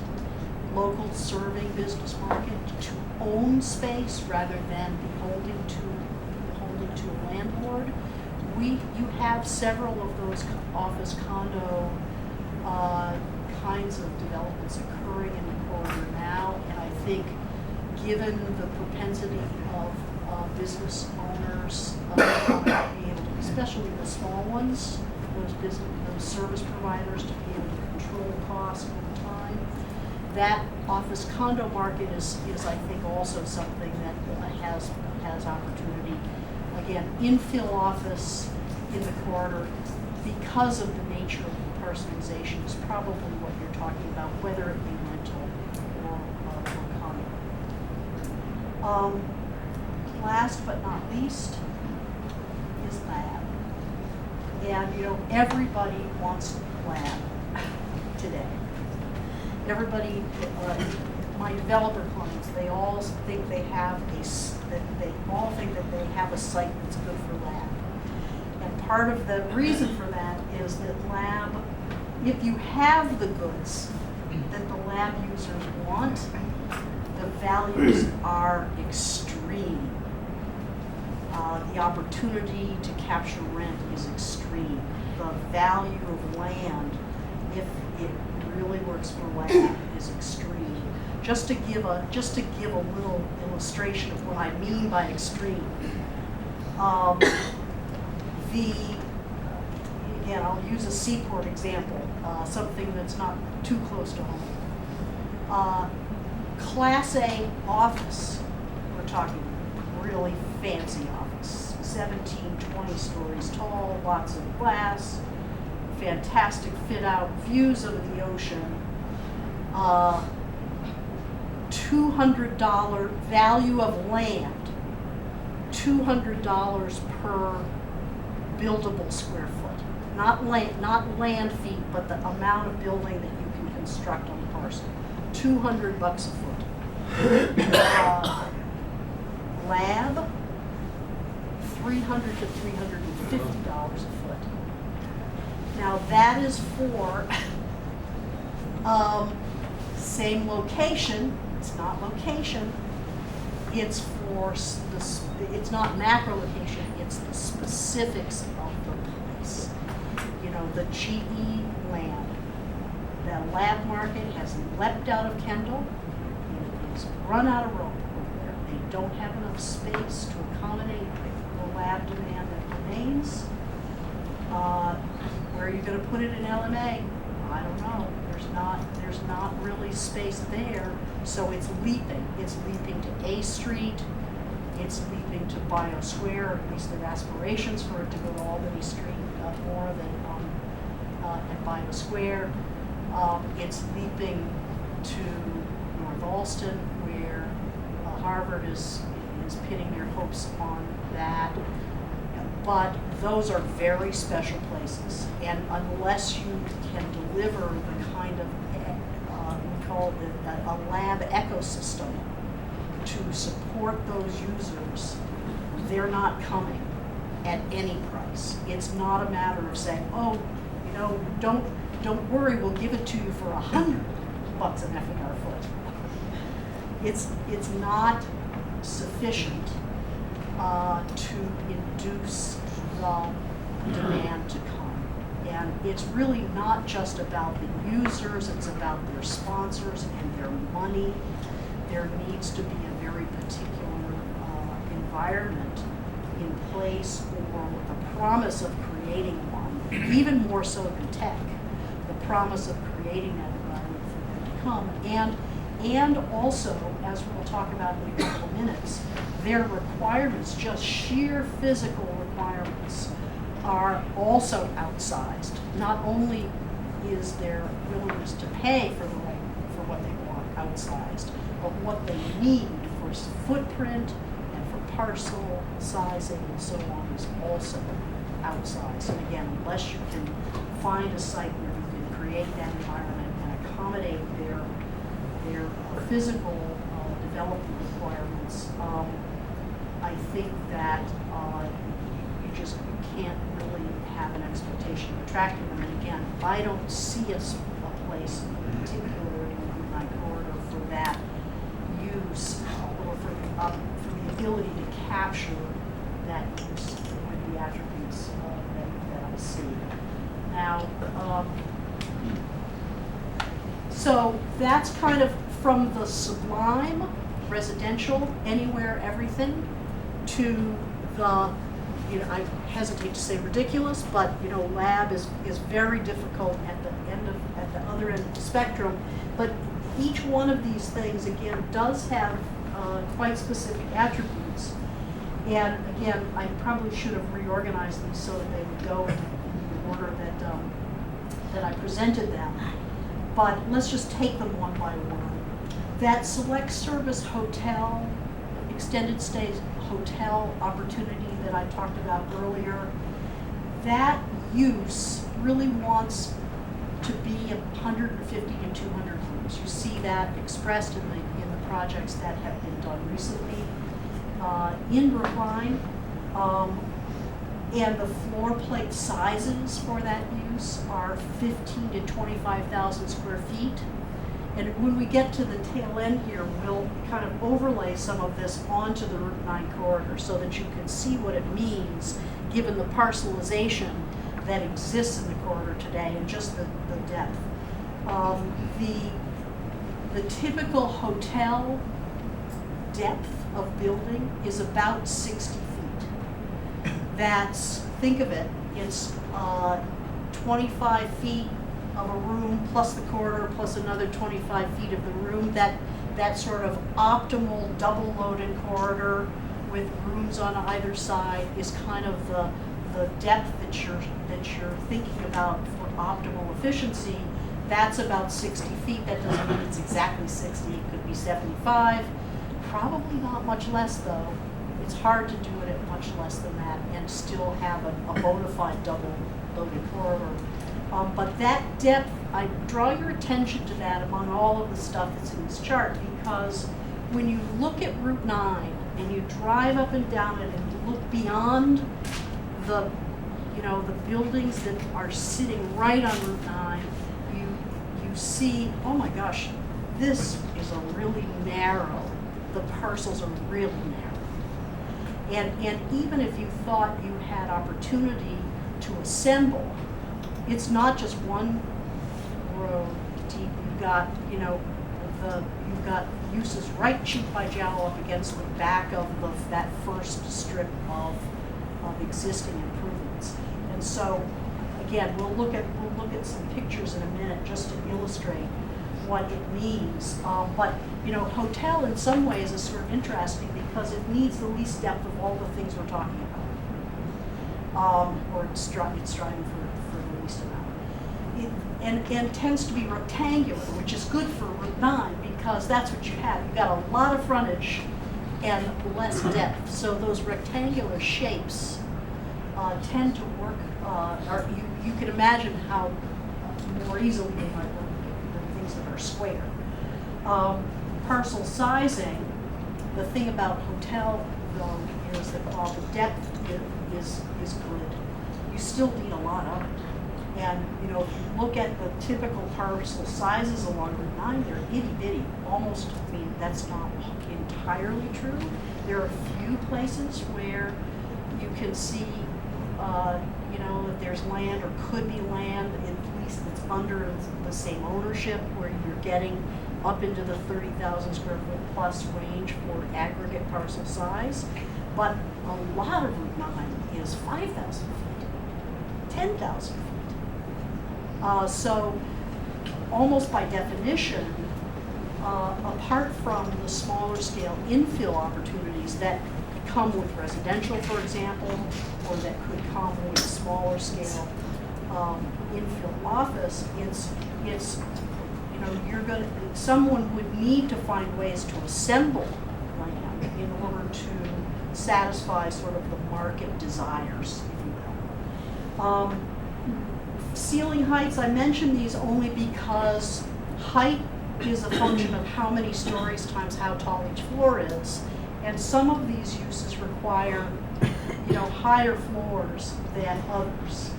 local serving business market, to own space rather than beholden to a landlord. You have several of those office condo kinds of developments occurring in the corridor now, and I think given the propensity of business owners, especially the small ones, those service providers, to be able to control costs over time, that office condo market is I think also something that has opportunity. Again, infill office in the corridor, because of the nature of the personalization, is probably what you're talking about, whether it be rental or condo. Last but not least is lab. And you know, everybody wants lab today. Everybody, my developer clients, they all think they have a site that's good for lab. And part of the reason for that is that lab, if you have the goods that the lab users want, the values are extreme. The opportunity to capture rent is extreme. The value of land, if it really works for lab, is extreme. Just to give a little illustration of what I mean by extreme. Again, I'll use a seaport example, something that's not too close to home. Class A office, we're talking really fancy office, 17, 20 stories tall, lots of glass, fantastic fit out, views of the ocean, $200 value of land, $200 per buildable square foot. Not land feet, but the amount of building that you can construct on the parcel. $200 a foot. Lab, $300 to $350 a foot. Now that is for same location. It's not location. It's for it's not macro location. It's the specifics of the place. You know, the GE land. The lab market has leapt out of Kendall. It has run out of rope over there. They don't have enough space to accommodate the lab demand that remains. Where are you going to put it in LMA? I don't know. There's not really space there, so it's leaping. It's leaping to A Street. It's leaping to Bio Square. At least there are aspirations for it to go to Albany Street more than at Bio Square. It's leaping to North Allston, where Harvard is pinning their hopes on that. But those are very special places, and unless you can deliver the kind of, we call it a lab ecosystem to support those users, they're not coming at any price. It's not a matter of saying, oh, you know, don't worry, we'll give it to you for $100 an FAR foot. It's not sufficient to induce the demand to come. And it's really not just about the users, it's about their sponsors and their money. There needs to be a very particular environment in place, or the promise of creating one, even more so than tech, the promise of creating that environment for them to come. And also, as we'll talk about in a couple of minutes, their requirements, just sheer physical requirements, are also outsized. Not only is their willingness to pay for what they want outsized, but what they need for footprint and for parcel sizing and so on is also outsized. And again, unless you can find a site where you can create that environment and accommodate their physical development requirements, I think that you can't really have an expectation population, attracting them. And again, I don't see a place in particular in the Brookline corridor for that use, or for the ability to capture that use with the attributes that I see. Now, so that's kind of from the sublime residential, anywhere, everything, to the, you know, I hesitate to say ridiculous, but you know, lab is very difficult at the other end of the spectrum. But each one of these things, again, does have quite specific attributes. And again, I probably should have reorganized these so that they would go in the order that I presented them. But let's just take them one by one. That select service hotel, extended stay hotel opportunity that I talked about earlier, that use really wants to be 150 to 200 rooms. You see that expressed in the projects that have been done recently in Brookline. And the floor plate sizes for that use are 15 to 25,000 square feet. And when we get to the tail end here, we'll kind of overlay some of this onto the Route 9 corridor so that you can see what it means given the parcelization that exists in the corridor today and just the depth. The typical hotel depth of building is about 60 feet. That's, think of it, it's 25 feet of a room plus the corridor plus another 25 feet of the room. That sort of optimal double loaded corridor with rooms on either side is kind of the depth that you're thinking about for optimal efficiency. That's about 60 feet. That doesn't mean it's exactly 60. It could be 75. Probably not much less though. It's hard to do it at much less than that and still have a bona fide double loaded corridor. But that depth, I draw your attention to that among all of the stuff that's in this chart, because when you look at Route 9 and you drive up and down it and you look beyond the, you know, the buildings that are sitting right on Route 9, you see, oh my gosh, this is a really narrow, the parcels are really narrow. And even if you thought you had opportunity to assemble, it's not just one row deep. You've got, you know, you've got uses right cheek by jowl up against the back of that first strip of existing improvements. And so, again, we'll look at some pictures in a minute just to illustrate what it means. But you know, hotel in some ways is sort of interesting because it needs the least depth of all the things we're talking about, or it's striving for the least amount. And tends to be rectangular, which is good for Route 9 because that's what you have. You've got a lot of frontage and less depth. So those rectangular shapes tend to work, or you can imagine how more easily they might work than things that are square. Parcel sizing, the thing about hotel though is that while the depth is good, you still need a lot of it. And you know, if you look at the typical parcel sizes along Route 9, they're itty bitty. Almost, I mean, that's not entirely true. There are a few places where you can see, you know, that there's land or could be land, at least that's under the same ownership, where you're getting up into the 30,000 square foot plus range for aggregate parcel size. But a lot of Route 9 is 5,000 feet, 10,000 feet. So almost by definition, apart from the smaller scale infill opportunities that come with residential, for example, or that could come with smaller scale infill office, it's you know, someone would need to find ways to assemble land in order to satisfy sort of the market desires, if you will. Ceiling heights, I mention these only because height is a function of how many stories times how tall each floor is. And some of these uses require, you know, higher floors than others.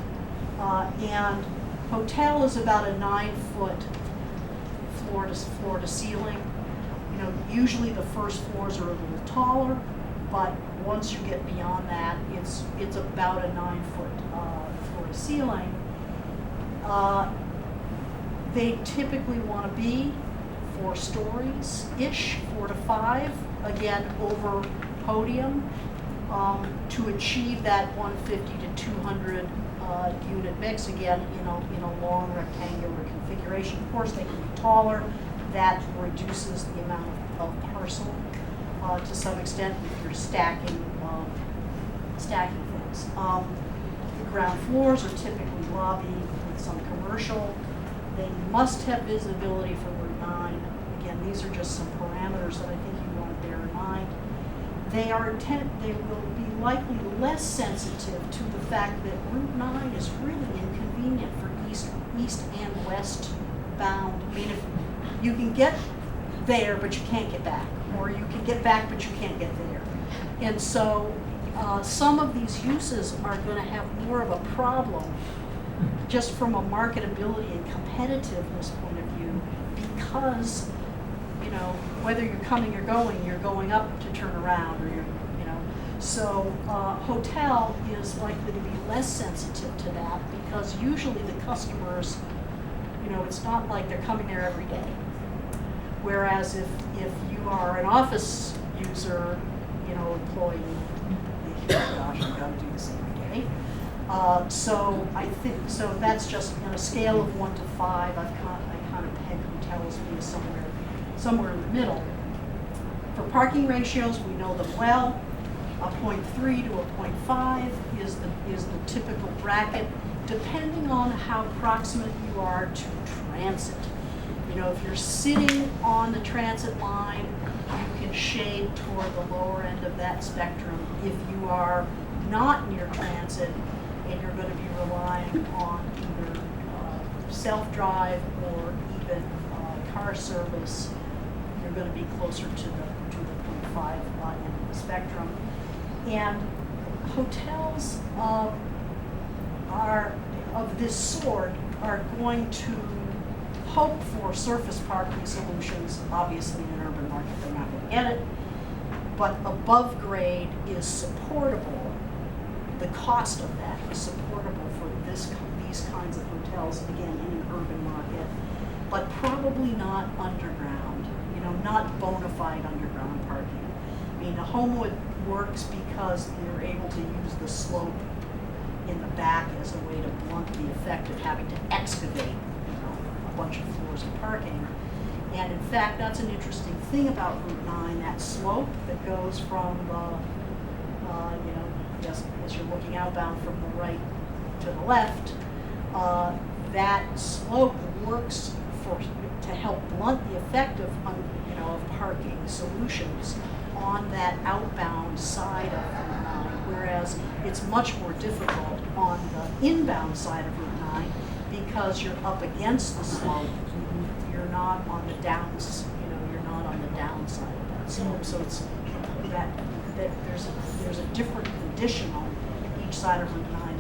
And hotel is about a 9-foot floor to ceiling. You know, usually the first floors are a little taller, but once you get beyond that, it's about a 9-foot floor to ceiling. They typically want to be 4 stories-ish, 4 to 5, again, over podium, to achieve that 150 to 200 unit mix, again, in a long rectangular configuration. Of course, they can be taller. That reduces the amount of parcel to some extent if you're stacking things. The ground floors are typically lobby with some commercial. They must have visibility from Route 9. Again, these are just some parameters that I think you want to bear in mind. They will be likely less sensitive to the fact that Route 9 is really inconvenient for east and west bound. I mean, if you can get there, but you can't get back, or you can get back, but you can't get there. And so some of these uses are going to have more of a problem just from a marketability and competitiveness point of view, because, you know, whether you're coming or you're going up to turn around, or so hotel is likely to be less sensitive to that, because usually the customers, you know, it's not like they're coming there every day. Whereas if you are an office user, you know, employee, gosh, I've got to do this every day. So I think, so that's just on a scale of 1 to 5. I kind of peg hotels being somewhere in the middle. For parking ratios, we know them well. A 0.3 to a 0.5 is the typical bracket, depending on how proximate you are to transit. You know, if you're sitting on the transit line, you can shade toward the lower end of that spectrum. If you are not near transit and you're going to be relying on either self-drive or even car service, you're going to be closer to the 0.5 end of the spectrum. And hotels are of this sort are going to hope for surface parking solutions. Obviously, in an urban market, they're not going to get it. But above grade is supportable. The cost of that is supportable for these kinds of hotels, again, in an urban market, but probably not underground, you know, not bona fide underground parking. I mean, a Homewood works because you're able to use the slope in the back as a way to blunt the effect of having to excavate, you know, a bunch of floors of parking. And in fact, that's an interesting thing about Route 9, that slope that goes from the, you know, just as you're looking outbound from the right to the left, that slope works to help blunt the effect of, you know, of parking solutions on that outbound side of Route 9, whereas it's much more difficult on the inbound side of Route 9 because you're up against the slope. You're not on the downs, you know, you're not on the downside of that slope. So it's that there's a different condition on each side of Route 9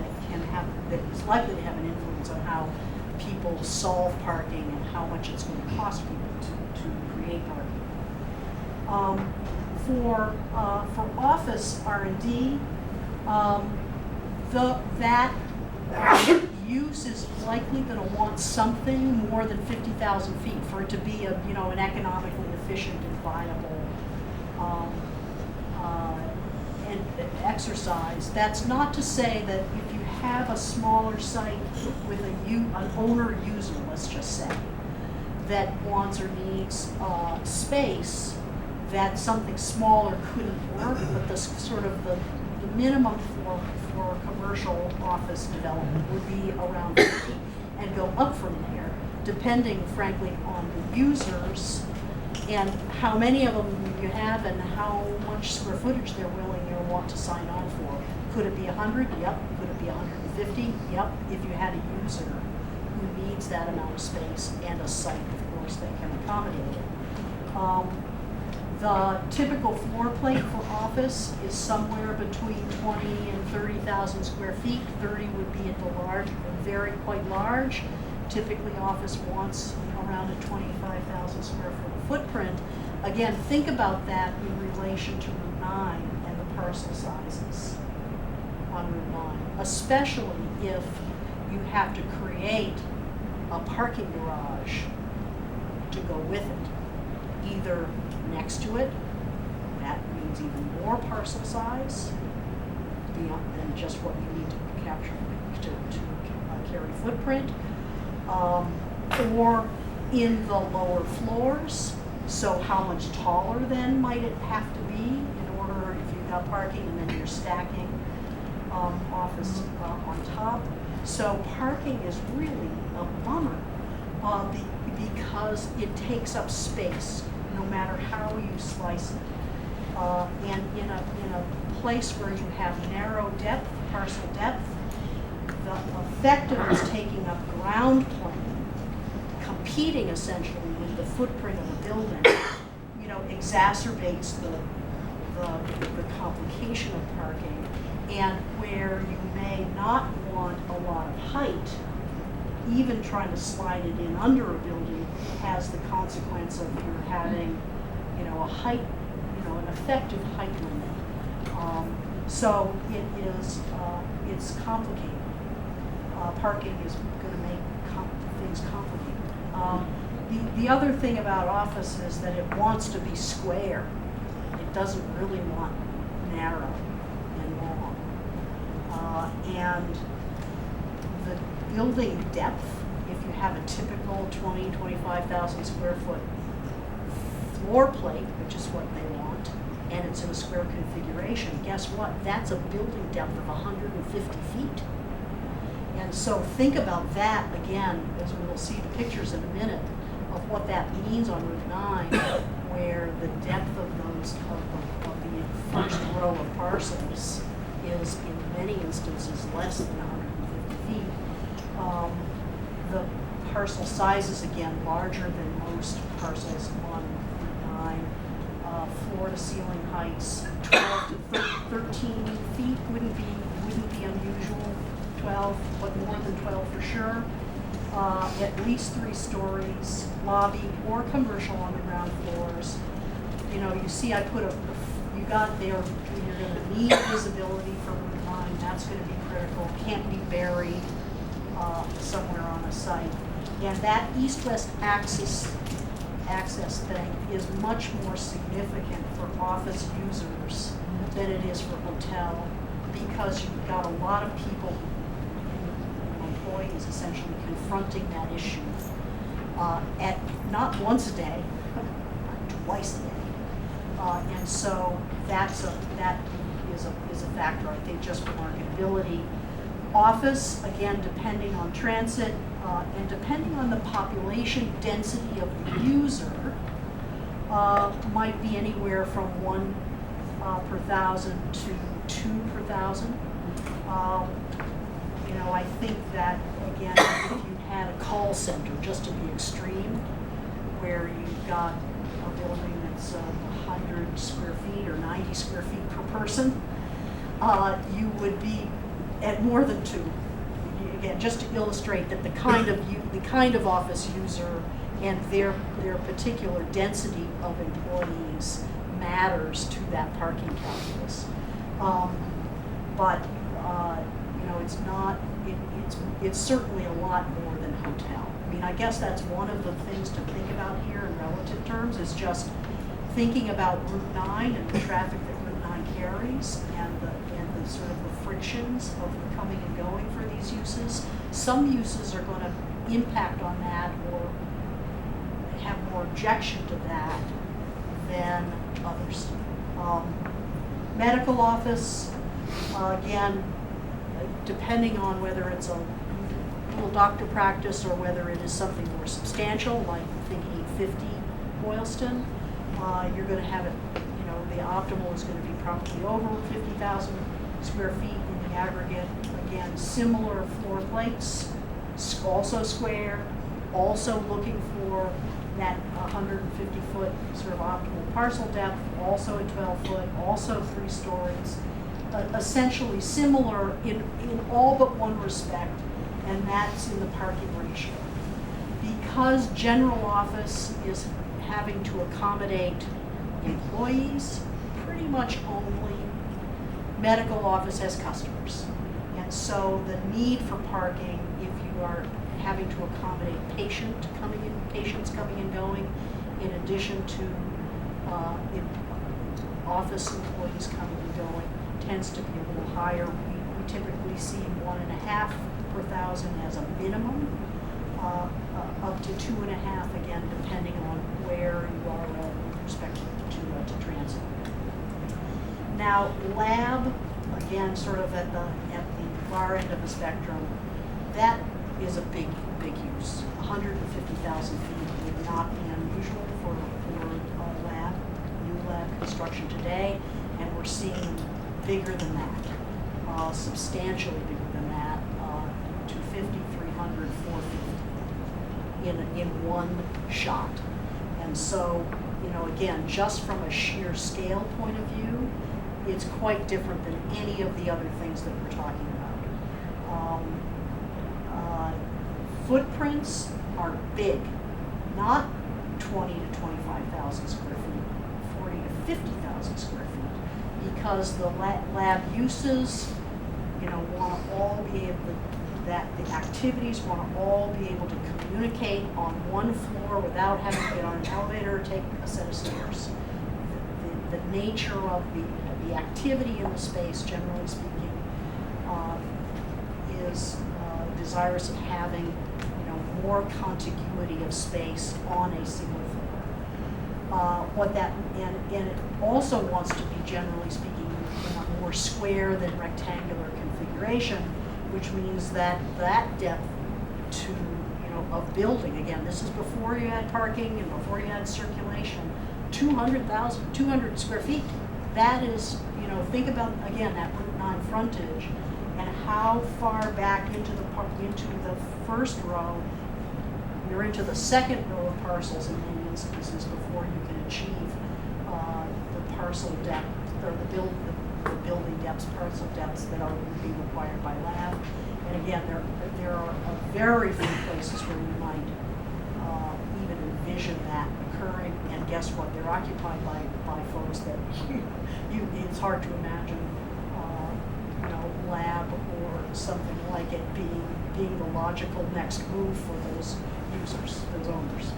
that is likely to have an influence on how people solve parking and how much it's going to cost people to create parking. For office R&D, that use is likely going to want something more than 50,000 feet for it to be an economically efficient and viable and exercise. That's not to say that if you have a smaller site with an owner user, let's just say, that wants or needs space, that something smaller couldn't work, but the sort of the minimum for commercial office development would be around 50 and go up from there, depending, frankly, on the users and how many of them you have and how much square footage they're willing or want to sign on for. Could it be 100? Yep. Could it be 150? Yep. If you had a user who needs that amount of space and a site, of course, that can accommodate it. The typical floor plate for office is somewhere between 20 and 30,000 square feet. 30 would be at the large, very quite large. Typically office wants around a 25,000 square foot footprint. Again, think about that in relation to Route 9 and the parcel sizes on Route 9, especially if you have to create a parking garage to go with it, either next to it, that means even more parcel size than just what you need to capture to carry footprint, or in the lower floors. So how much taller then might it have to be in order, if you've got parking and then you're stacking office on top. So parking is really a bummer because it takes up space no matter how you slice it. And in a place where you have narrow depth, parcel depth, the effect of this taking up ground plane, competing essentially with the footprint of the building, exacerbates the complication of parking. And where you may not want a lot of height, even trying to slide it in under a building has the consequence of you're having, a height, an effective height limit. So it is, it's complicated. Parking is going to make things complicated. The other thing about office is that it wants to be square. It doesn't really want narrow and long. And the building depth, if you have a typical 20, 25,000 square foot floor plate, which is what they want, and it's in a square configuration, guess what? That's a building depth of 150 feet. And so think about that again, as we will see the pictures in a minute, of what that means on Route 9, where the depth of those, of the first row of parcels is in many instances less than 150 feet. The parcel sizes, again, larger than most parcels on Route 9. Floor to ceiling heights, 12 to 13 feet wouldn't be unusual. 12, but more than 12 for sure. At least 3 stories, lobby or commercial on the ground floors. You see I put you got there, you're going to need visibility for Route 9. That's going to be critical. Can't be buried somewhere on a site. And that east-west access thing is much more significant for office users than it is for hotel, because you've got a lot of people, employees essentially, confronting that issue at not once a day, twice a day. And so that is a factor, I think, just for marketability. Office, again, depending on transit and depending on the population density of the user, might be anywhere from 1 per 1,000 to 2 per 1,000. I think that, again, if you had a call center, just to be extreme, where you've got a building that's 100 square feet or 90 square feet per person, you would be at more than 2. Again, just to illustrate that the kind of office user and their particular density of employees matters to that parking calculus. But it's not. It's certainly a lot more than hotel. I mean, I guess that's one of the things to think about here in relative terms, is just thinking about Route 9 and the traffic that Route 9 carries, and the sort of the frictions of the coming and going for these uses. Some uses are going to impact on that or have more objection to that than others. Medical office, again, depending on whether it's a little doctor practice or whether it is something more substantial, like think 850 Boylston, you're going to have it, the optimal is going to be probably over 50,000 square feet in the aggregate. Again, similar floor plates, also square, also looking for that 150-foot sort of optimal parcel depth, also at 12-foot, also 3 stories, essentially similar in all but one respect, and that's in the parking ratio. Because general office is having to accommodate employees, pretty much only medical office has customers. And so the need for parking, if you are having to accommodate patients coming and going, in addition to office employees coming and going, tends to be a little higher. We typically see 1.5 per thousand as a minimum, up to 2.5, again, depending on where you are with respect to transit. Now, lab, again, sort of at the far end of the spectrum, that is a big use. 150,000 feet would not be unusual for lab, new lab construction today, and we're seeing bigger than that, substantially bigger than that, 250, 300, 450 in one shot. And so, you know, again, just from a sheer scale point of view, it's quite different than any of the other things that we're talking about. Footprints are big, not 20 to 25,000 square feet, 40 to 50,000 square feet, because the lab uses, you know, want to all be able to, that the activities want to all be able to communicate on one floor without having to get on an elevator or take a set of stairs. The nature of the activity in the space, generally speaking, is desirous of having, you know, more contiguity of space on a single floor. And it also wants to be, generally speaking, in a more square than rectangular configuration, which means that depth to, you know, of building, again, this is before you had parking and before you had circulation, 200 square feet. That is, you know, think about, again, that Route 9 frontage and how far back into the first row, you're into the second row of parcels in many instances before you can achieve the parcel depth, or the building depths, parcel depths that would be required by lab. And again, there are very few places where you might even envision that occurring. And guess what? They're occupied by folks that it's hard to imagine, you know, lab or something like it being the logical next move for those users, those owners.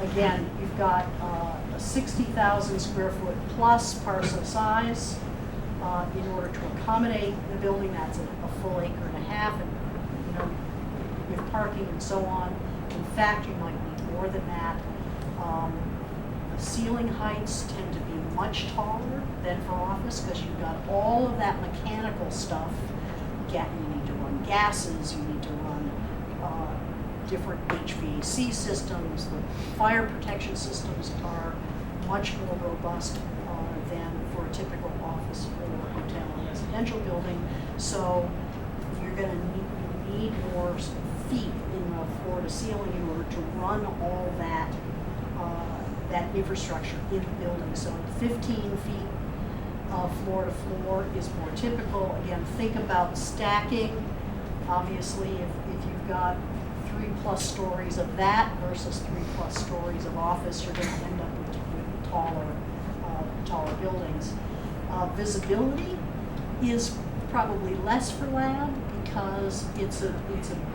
Again, you've got a 60,000 square foot plus parcel size in order to accommodate the building. That's a full acre and a half, and, you know, with parking and so on. In fact, you might need more than that. The ceiling heights tend to be much taller than for office because you've got all of that mechanical stuff. You need to run gases, you need to run different HVAC systems. The fire protection systems are much more robust than for a typical office or hotel or residential building. So you're going to need more feet in the floor to ceiling in order to run all that infrastructure in the building. So 15 feet floor to floor is more typical. Again, think about stacking. Obviously, if you've got 3+ stories of that versus 3+ stories of office, you're going to end up with taller buildings. Visibility is probably less for lab because it's a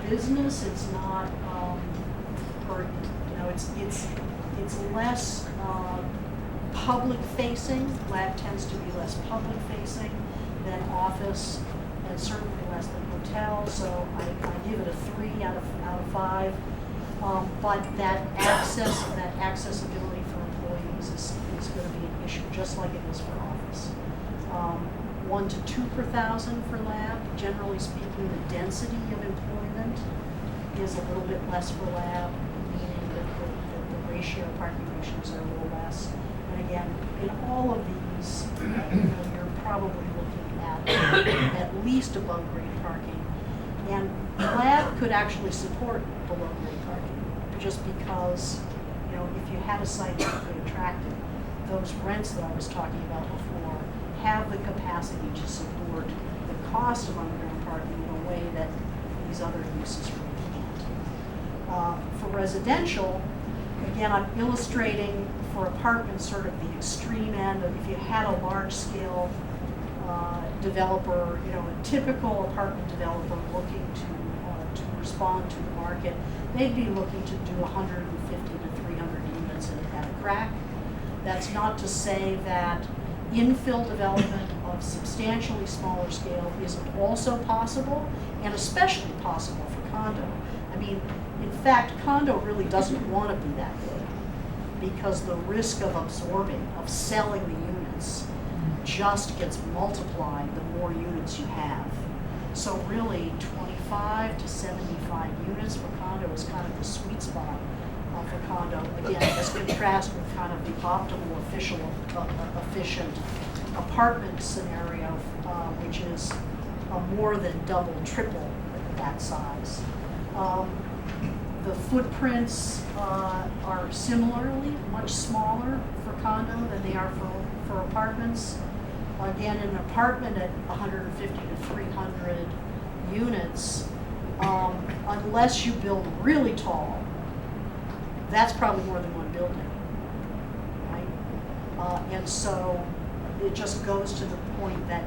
business. It's not, or, you know, it's less public facing. Lab tends to be less public facing than office, and certainly less than hotel. So I give it a 3 out of 5. But that accessibility for employees is going to be an issue, just like it is for office. 1 to 2 per thousand for lab. Generally speaking, the density of employment is a little bit less for lab, meaning that the ratio, parking ratios are a little less. And again, in all of these, you know, you're probably looking at least above grade parking. And lab could actually support below grade parking. just because, you know, if you had a site that's really attractive, those rents that I was talking about before have the capacity to support the cost of underground parking in a way that these other uses really can't. For residential, again, I'm illustrating for apartments sort of the extreme end of if you had a large-scale developer, you know, a typical apartment developer looking to respond to the market, they'd be looking to do 150 to 300 units at a crack. That's not to say that infill development of substantially smaller scale isn't also possible, and especially possible for condo. I mean, in fact, condo really doesn't want to be that big because the risk of absorbing, of selling the units, just gets multiplied the more units you have. So really, 25 to 75 units for condo is kind of the sweet spot for condo. Again, as contrast with kind of the optimal efficient apartment scenario, which is more than double, triple that size. The footprints are similarly much smaller for condo than they are for apartments. Again, in an apartment at 150 to 300 units, unless you build really tall, that's probably more than one building, right? And so it just goes to the point that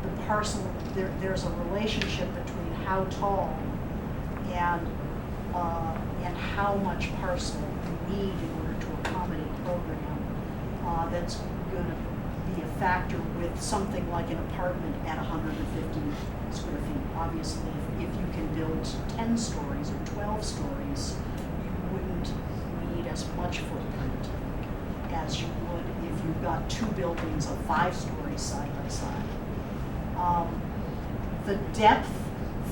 the parcel, there's a relationship between how tall and how much parcel you need in order to accommodate a program that's going to be a factor with something like an apartment at 150 square feet. Obviously, if you can build 10 stories or 12 stories, you wouldn't need as much footprint as you would if you've got two buildings of 5 stories side by side. The depth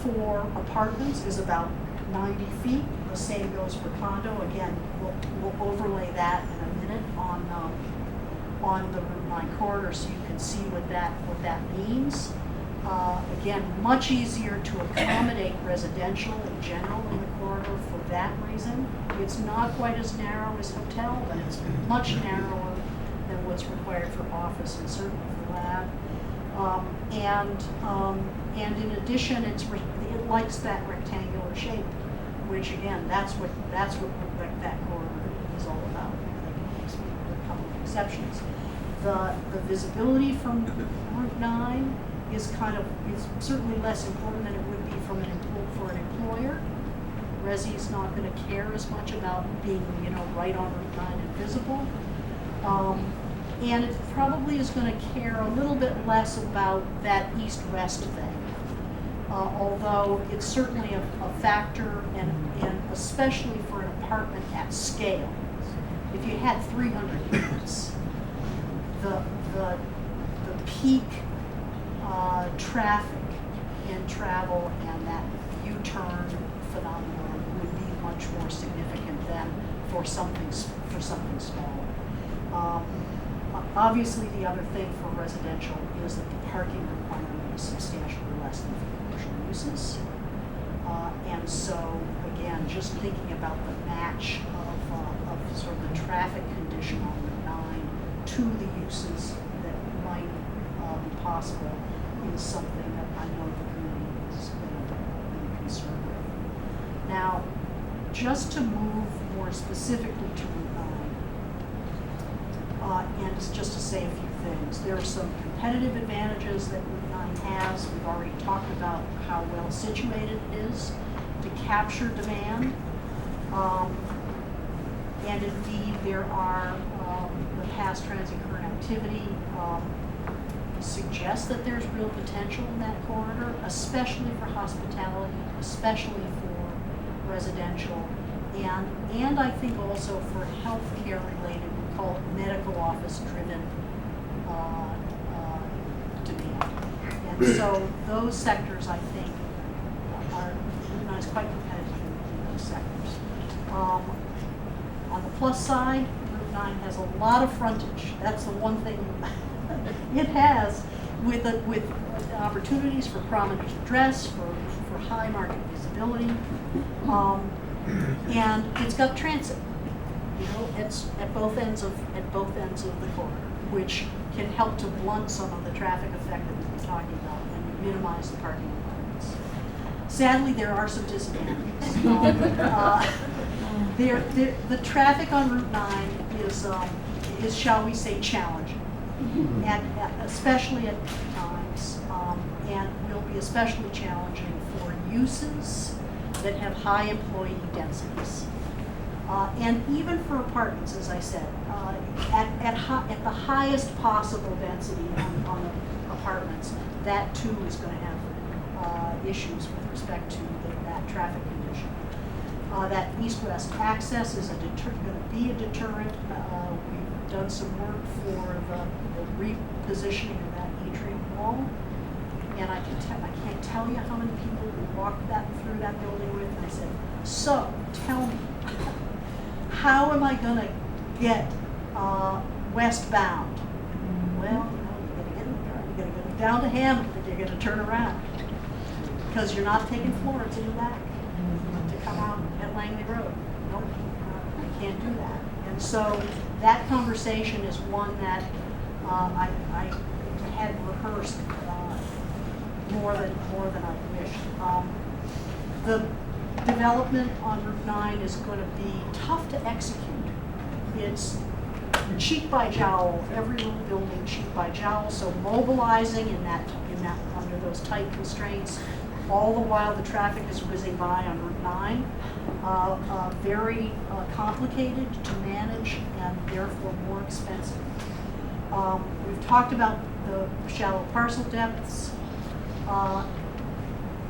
for apartments is about 90 feet. The same goes for condo. Again, we'll overlay that in a minute on the Route 9 corridor so you can see what that means. Again, much easier to accommodate residential in general in the corridor for that reason. It's not quite as narrow as hotel, but it's much narrower than what's required for office and certainly for lab. And in addition, it likes that rectangular shape, which again, that's what that corridor is all about. There's a couple of exceptions. The visibility from Route 9 is certainly less important than it would be for an employer. Resi's not going to care as much about being, you know, right on Route 9 and visible. And it probably is going to care a little bit less about that east-west thing. Although it's certainly a factor, and especially for an apartment at scale. If you had 300 units, the peak traffic and travel and that U-turn phenomenon would be much more significant than for something smaller. Obviously, the other thing for residential is that the parking requirement is substantially less than for commercial uses. And so, again, just thinking about the match of sort of the traffic condition on Route 9 to the uses that might be possible is something that I know the community is going to be concerned with. Now, just to move more specifically to Route 9, and just to say a few things, there are some competitive advantages that Route 9 has. We've already talked about how well situated it is to capture demand. And indeed, there are the past transit current activity suggests that there's real potential in that corridor, especially for hospitality, especially for residential, and I think also for healthcare related, we call it medical office driven demand. And so those sectors, I think, are quite competitive in those sectors. On the plus side, Route 9 has a lot of frontage. That's the one thing it has, with opportunities for prominent address, for high market visibility. And it's got transit, you know, it's at both ends of the corridor, which can help to blunt some of the traffic effect that we've been talking about and minimize the parking requirements. Sadly, there are some disadvantages. The traffic on Route 9 is, shall we say, challenging, especially at times, and will be especially challenging for uses that have high employee densities. And even for apartments, as I said, at the highest possible density on apartments, that too is going to have issues with respect to that traffic condition. That east-west access is going to be a deterrent. We've done some work for the repositioning of that atrium wall, and I can't tell you how many people we walked through that building with, and I said, so tell me, how am I going to get westbound? Well, you're going to get in the car, you're going to go down to Hamilton, you're going to turn around, because you're not taking Florence in the back to come out at Langley Road. Nope, I can't do that. And so that conversation is one that I had rehearsed more than I wished. The development on Route 9 is going to be tough to execute. It's cheek by jowl, every little building cheek by jowl, so mobilizing in that under those tight constraints, all the while the traffic is whizzing by on Route 9, very complicated to manage and therefore more expensive. We've talked about the shallow parcel depths,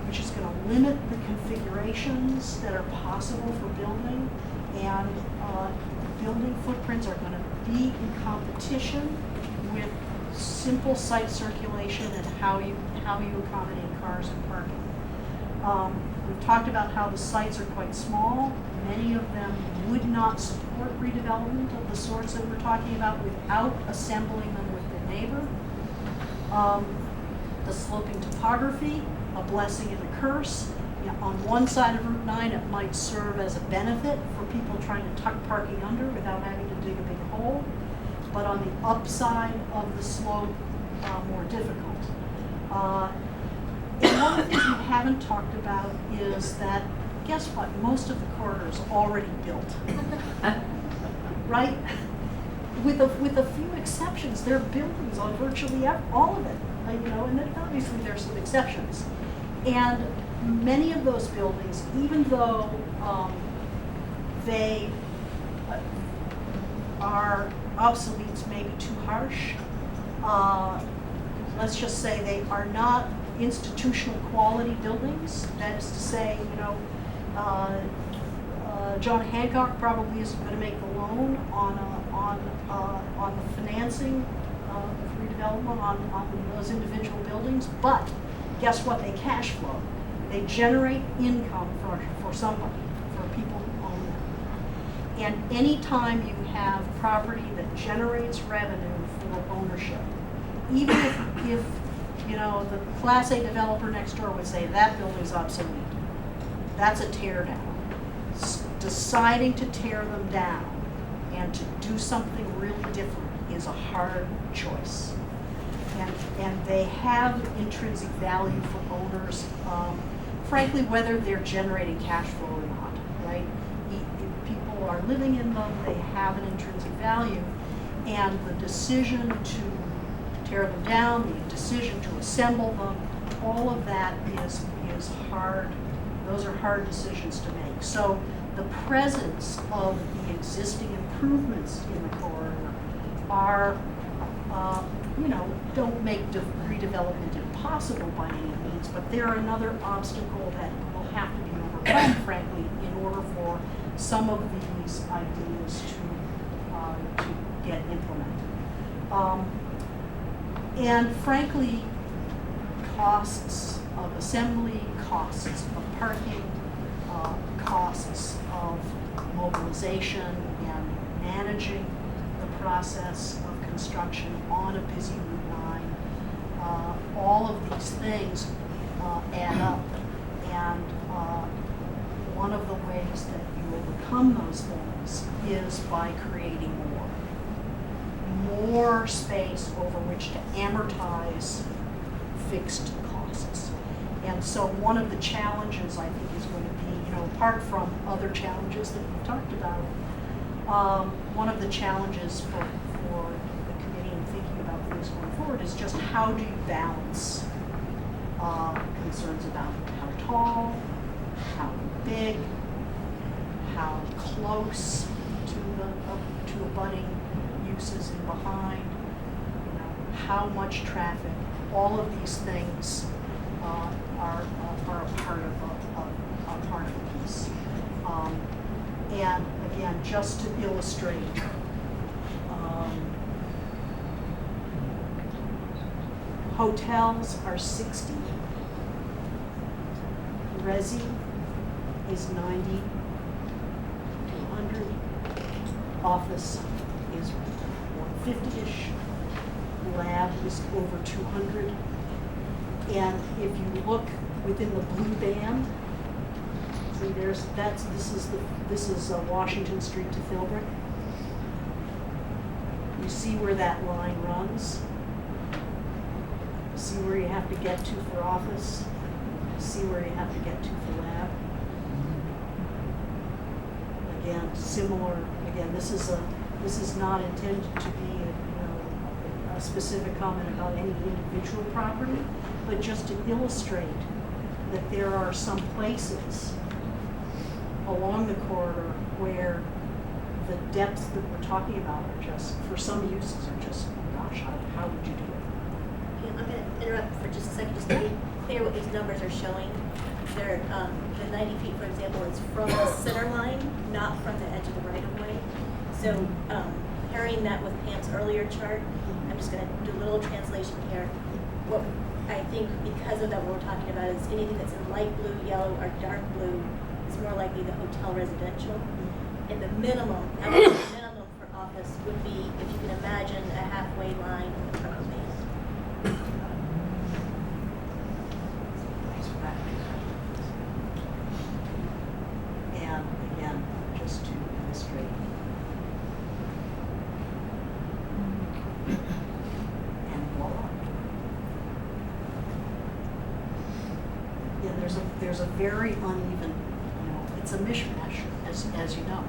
which is going to limit the configurations that are possible for building, and building footprints are going to be in competition with simple site circulation and how you accommodate cars and parking. We've talked about how the sites are quite small. Many of them would not support redevelopment of the sorts that we're talking about without assembling them with the neighbor. The sloping topography, a blessing and a curse. You know, on one side of Route 9, it might serve as a benefit for people trying to tuck parking under without having to dig a big hole, but on the upside of the slope, more difficult. And one of the things we haven't talked about is that, guess what? Most of the corridor is already built, right? With a few exceptions, there are buildings on virtually all of it. You know, and then obviously there's some exceptions. And many of those buildings, even though they are obsolete's maybe too harsh, let's just say they are not institutional quality buildings. That is to say, you know, John Hancock probably isn't going to make the loan on the financing of redevelopment on those individual buildings, but guess what? They cash flow. They generate income for somebody, for people who own them. And anytime you have property that generates revenue for ownership, even if you know the Class A developer next door would say that building's obsolete, that's a tear down. Deciding to tear them down and to do something really different is a hard choice. And they have intrinsic value for owners, frankly, whether they're generating cash flow or not, right? People are living in them, they have an intrinsic value, and the decision to tear them down, the decision to assemble them, all of that is hard. Those are hard decisions to make. So the presence of the existing improvements in the corridor are, you know, don't make redevelopment impossible by any means, but they're another obstacle that will have to be overcome, frankly, in order for some of these ideas to get implemented. And frankly, costs of assembly, costs of parking, costs of mobilization and managing the process of construction on a busy Route 9, all of these things add up. And one of the ways that become those things is by creating more space over which to amortize fixed costs. And so one of the challenges I think is going to be, apart from other challenges that we've talked about, one of the challenges for the committee in thinking about things going forward is just how do you balance concerns about how tall, how big, how close to abutting uses in behind, how much traffic. All of these things are a part of the piece. And again, just to illustrate, hotels are 60. Resi is 90 to 100. Office is 150-ish. Lab is over 200. And if you look within the blue band, see this is Washington Street to Philbrook. You see where that line runs. See where you have to get to for office. See where you have to get to for lab. Again, similar. Again, this is not intended to be a specific comment about any individual property, but just to illustrate that there are some places along the corridor where the depths that we're talking about are just, for some uses, are just, gosh, how would you do it? I'm going to interrupt for just a second, just to be clear what these numbers are showing. They're, the 90 feet, for example, is from the center line, not from the edge of the right-of-way. So pairing that with Pam's earlier chart, I'm just going to do a little translation here. What I think, because of that, what we're talking about is anything that's in light blue, yellow, or dark blue is more likely the hotel residential. And the minimum for office would be, if you can imagine, a halfway line in the front space. And again, just to illustrate. And voila. Yeah, there's a very uneven, it's a mishmash, as you know.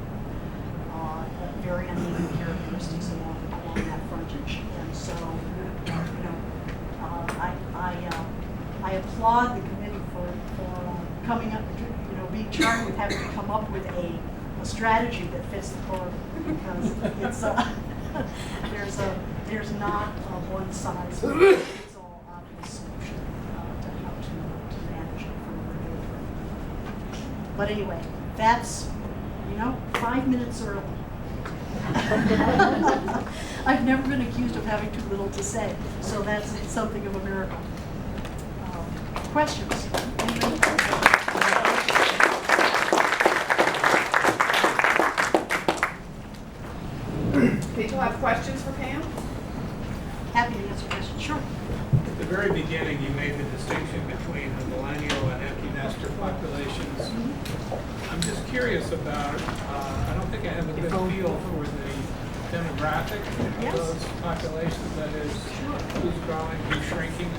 Very uneven characteristics along that frontage, and so I applaud the committee for coming up, being charged with having to come up with a strategy that fits the corridor, because it's there's not a one size fits all obvious solution to how to manage it from a regulatory. But anyway, that's 5 minutes early. I've never been accused of having too little to say, so that's something of a miracle. Questions? People have questions for Pam? Happy to answer questions, sure. At the very beginning, you made the distinction between the millennial and empty nester populations. I'm just curious about, I don't think I have a good feel for the demographic of those populations, that is, who's growing, who's shrinking.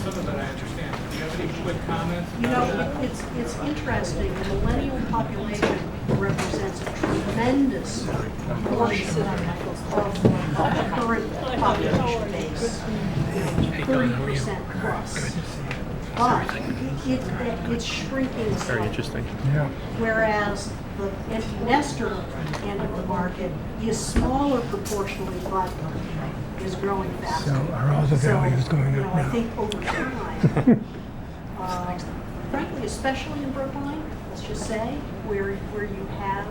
Some of it I understand. Do you have any quick comments about that? It's interesting. The millennial population represents a tremendous portion of the current population base, 30% plus. But it's shrinking slowly. Very interesting. Yeah. Whereas the empty nester end of the market is smaller proportionally, but is growing faster. So are all the values going up I now? think over time, frankly, especially in Brookline, let's just say, where you have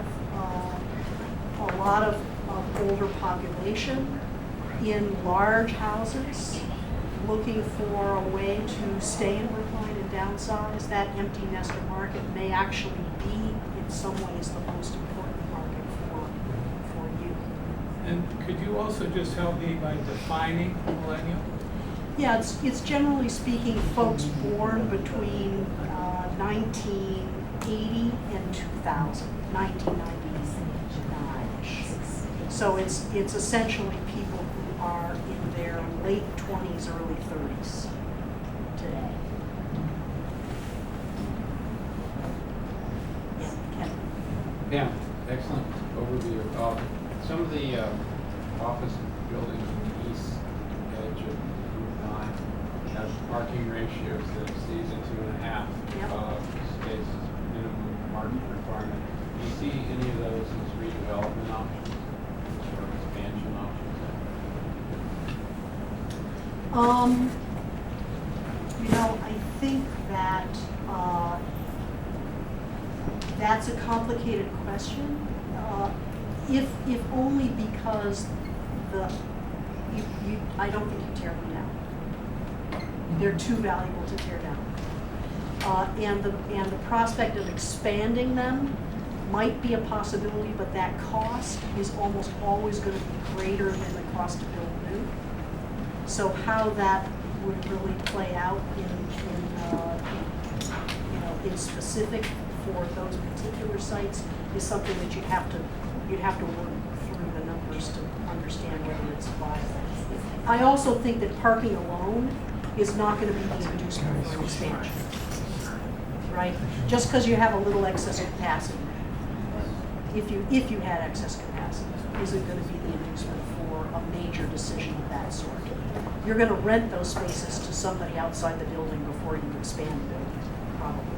a lot of older population in large houses, looking for a way to stay in Brookline and downsize, that empty nester market may actually be, in some ways, the most important market for you. And could you also just help me by defining millennial? Yeah, it's generally speaking folks born between 1980 and 2000, 1999-ish. So it's essentially people who are in their late 20s, early 30s today. Yeah, Ken. Yeah, excellent overview. Some of the office buildings on the east edge of Route 9 have parking ratios that exceed the 2.5 Yep. space minimum parking requirement. Do you see any of those as redevelopment options or expansion options? I think that that's a complicated question. If only because I don't think you tear them down. They're too valuable to tear down. And the prospect of expanding them might be a possibility, but that cost is almost always going to be greater than the cost to build new. So how that would really play out in specific for those particular sites is something that you'd have to work through the numbers to understand whether it's viable. I also think that parking alone is not going to be the inducement for expansion, right? Just because you have a little excess capacity, if you had excess capacity, isn't going to be the inducement for a major decision of that sort. You're going to rent those spaces to somebody outside the building before you expand the building, probably.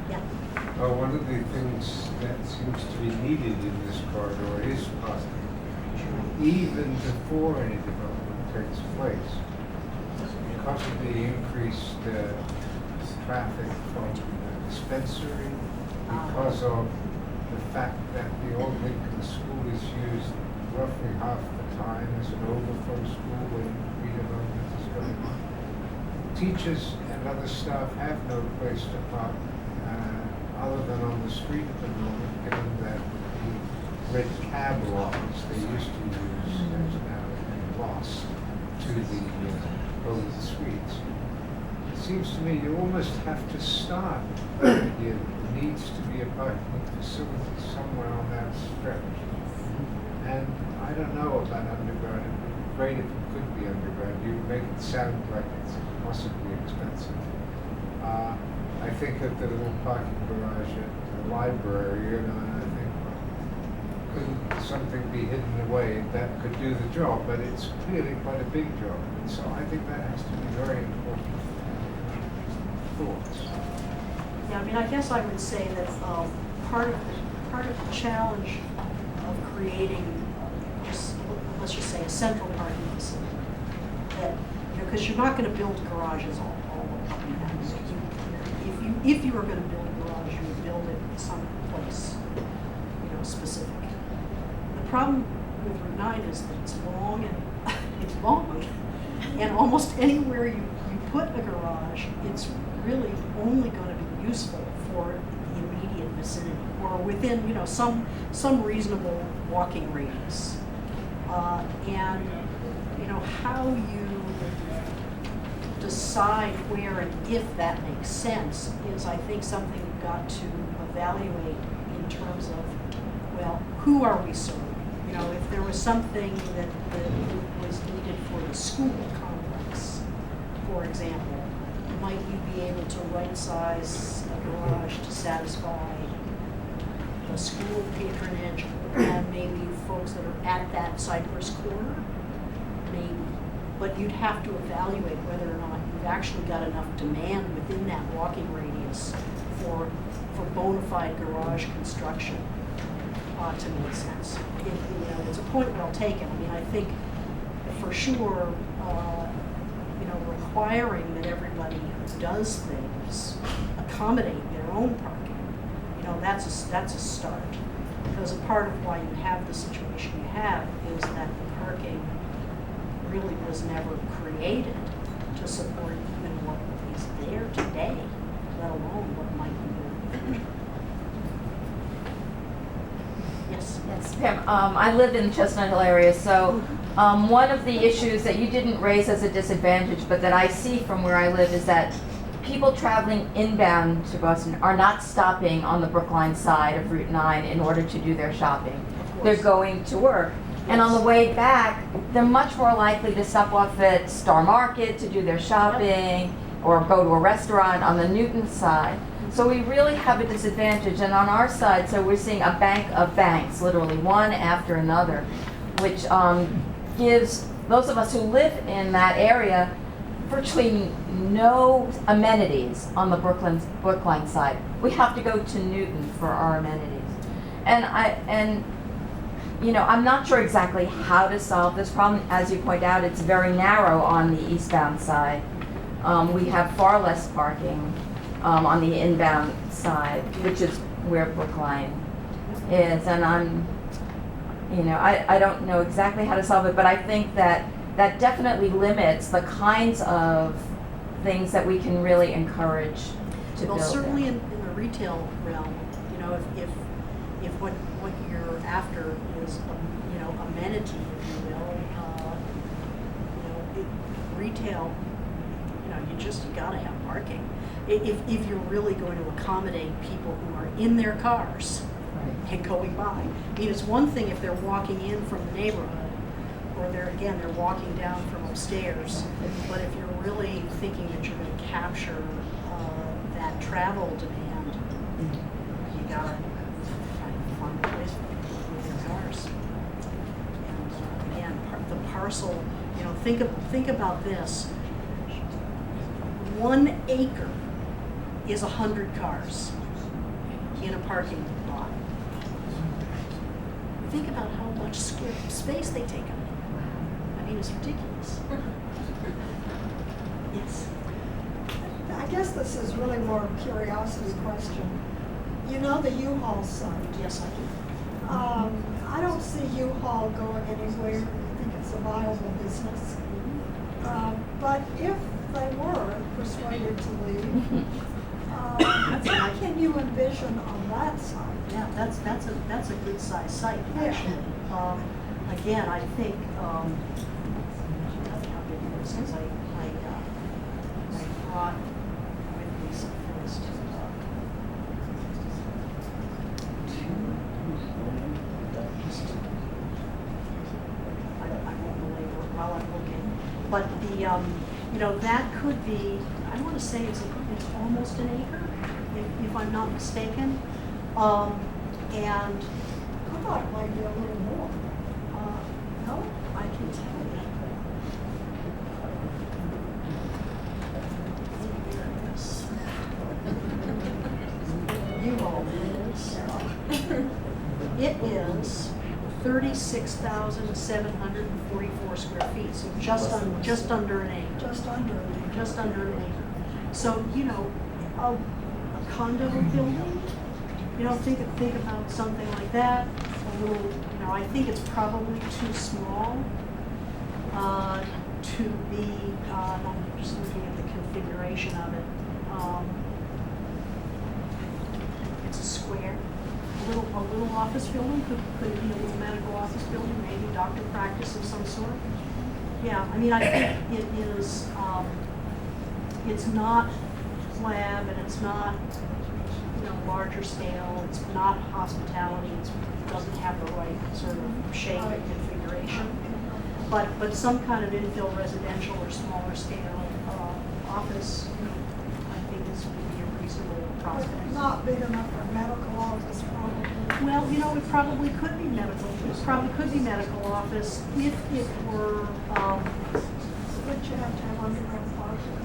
Yeah. One of the things that seems to be needed in this corridor is parking, even before any development takes place. Because of the increased traffic from the dispensary, because of the fact that the old Lincoln School is used roughly half the time as an overflow school when redevelopment is going on. Teachers and other staff have no place to park other than on the street at the moment, given that the red cab laws they used to use has now been lost to the over the streets. It seems to me you almost have to start. There needs to be a parking facility somewhere on that stretch. And I don't know about underground. It would be great if it could be underground. You make it sound like it's possibly expensive. I think of the little parking garage at the library, and I think, well, couldn't something be hidden away that could do the job? But it's clearly quite a big job, and so I think that has to be very important. Thoughts? Yeah, I guess I would say that part of the challenge of creating, let's just say, a central parking facility, that because you're not going to build garages all up and down. If you were going to build a garage, you would build it someplace, specific. The problem with Route 9 is that it's long and almost anywhere you put a garage, it's really only going to be useful for the immediate vicinity or within some reasonable walking radius. And how you decide where and if that makes sense is, I think, something you've got to evaluate in terms of, well, who are we serving? If there was something that was needed for the school complex, for example, might you be able to right-size a garage to satisfy the school patronage and maybe folks that are at that Cypress corner? Maybe. But you'd have to evaluate whether or not you've actually got enough demand within that walking radius for bona fide garage construction to make sense. It's a point well taken. I think for sure, requiring that everybody who does things accommodate their own parking, that's a start. Because a part of why you have the situation you have is that the parking really was never created to support even what is there today, let alone what might be there in the future. Yes. Yes, Pam. I live in the Chestnut Hill area, so one of the issues that you didn't raise as a disadvantage, but that I see from where I live, is that people traveling inbound to Boston are not stopping on the Brookline side of Route 9 in order to do their shopping. They're going to work. And on the way back, they're much more likely to stop off at Star Market to do their shopping or go to a restaurant on the Newton side. So we really have a disadvantage. And on our side, so we're seeing a bank of banks, literally one after another, which gives those of us who live in that area virtually no amenities on the Brookline side. We have to go to Newton for our amenities. And you know, I'm not sure exactly how to solve this problem. As you point out, it's very narrow on the eastbound side. We have far less parking on the inbound side, which is where Brookline is. And I don't know exactly how to solve it, but I think that definitely limits the kinds of things that we can really encourage to build. Well, certainly in the retail realm, you know, if what you're after is, amenity, if you will, retail, you gotta have parking. If you're really going to accommodate people who are in their cars and going by. I mean, it's one thing if they're walking in from the neighborhood, or they're walking down from upstairs. But if you're really thinking that you're going to capture that travel demand, you gotta find a place for people with their cars. And again, the parcel. Think about this. 1 acre is 100 cars in a parking lot. Think about how much space they take up. I mean, it's ridiculous. Yes. I guess this is really more a curiosity question. You know the U-Haul site? Yes, I do. I don't see U-Haul going anywhere. I think it's a viable business. But if they were persuaded to leave, what can you envision on that site? Yeah, that's a good sized site, actually. Again, I think, how big it is, because I brought with me some things I won't belabor it while I'm looking. But that could be, I want to say it's almost an acre, if I'm not mistaken. And I thought it might be a little more. no, I can tell you. U-Haul it is 36,744 square feet, so just under an acre. Just under an acre. Just under an acre. So, a condo building, think about something like that. A little, I think it's probably too small to be, I'm just looking at the configuration of it. It's a square. A little office building, could it be a little medical office building, maybe doctor practice of some sort? Yeah, I mean, I think it is, it's not slab and it's not, larger scale, it's not hospitality, it doesn't have the right sort of shape and configuration. But some kind of infill residential or smaller scale office, I think this would be a reasonable prospect. Not big enough for medical office, probably. Well, it probably could be medical. It probably could be medical office if it were. But you have to have underground parking.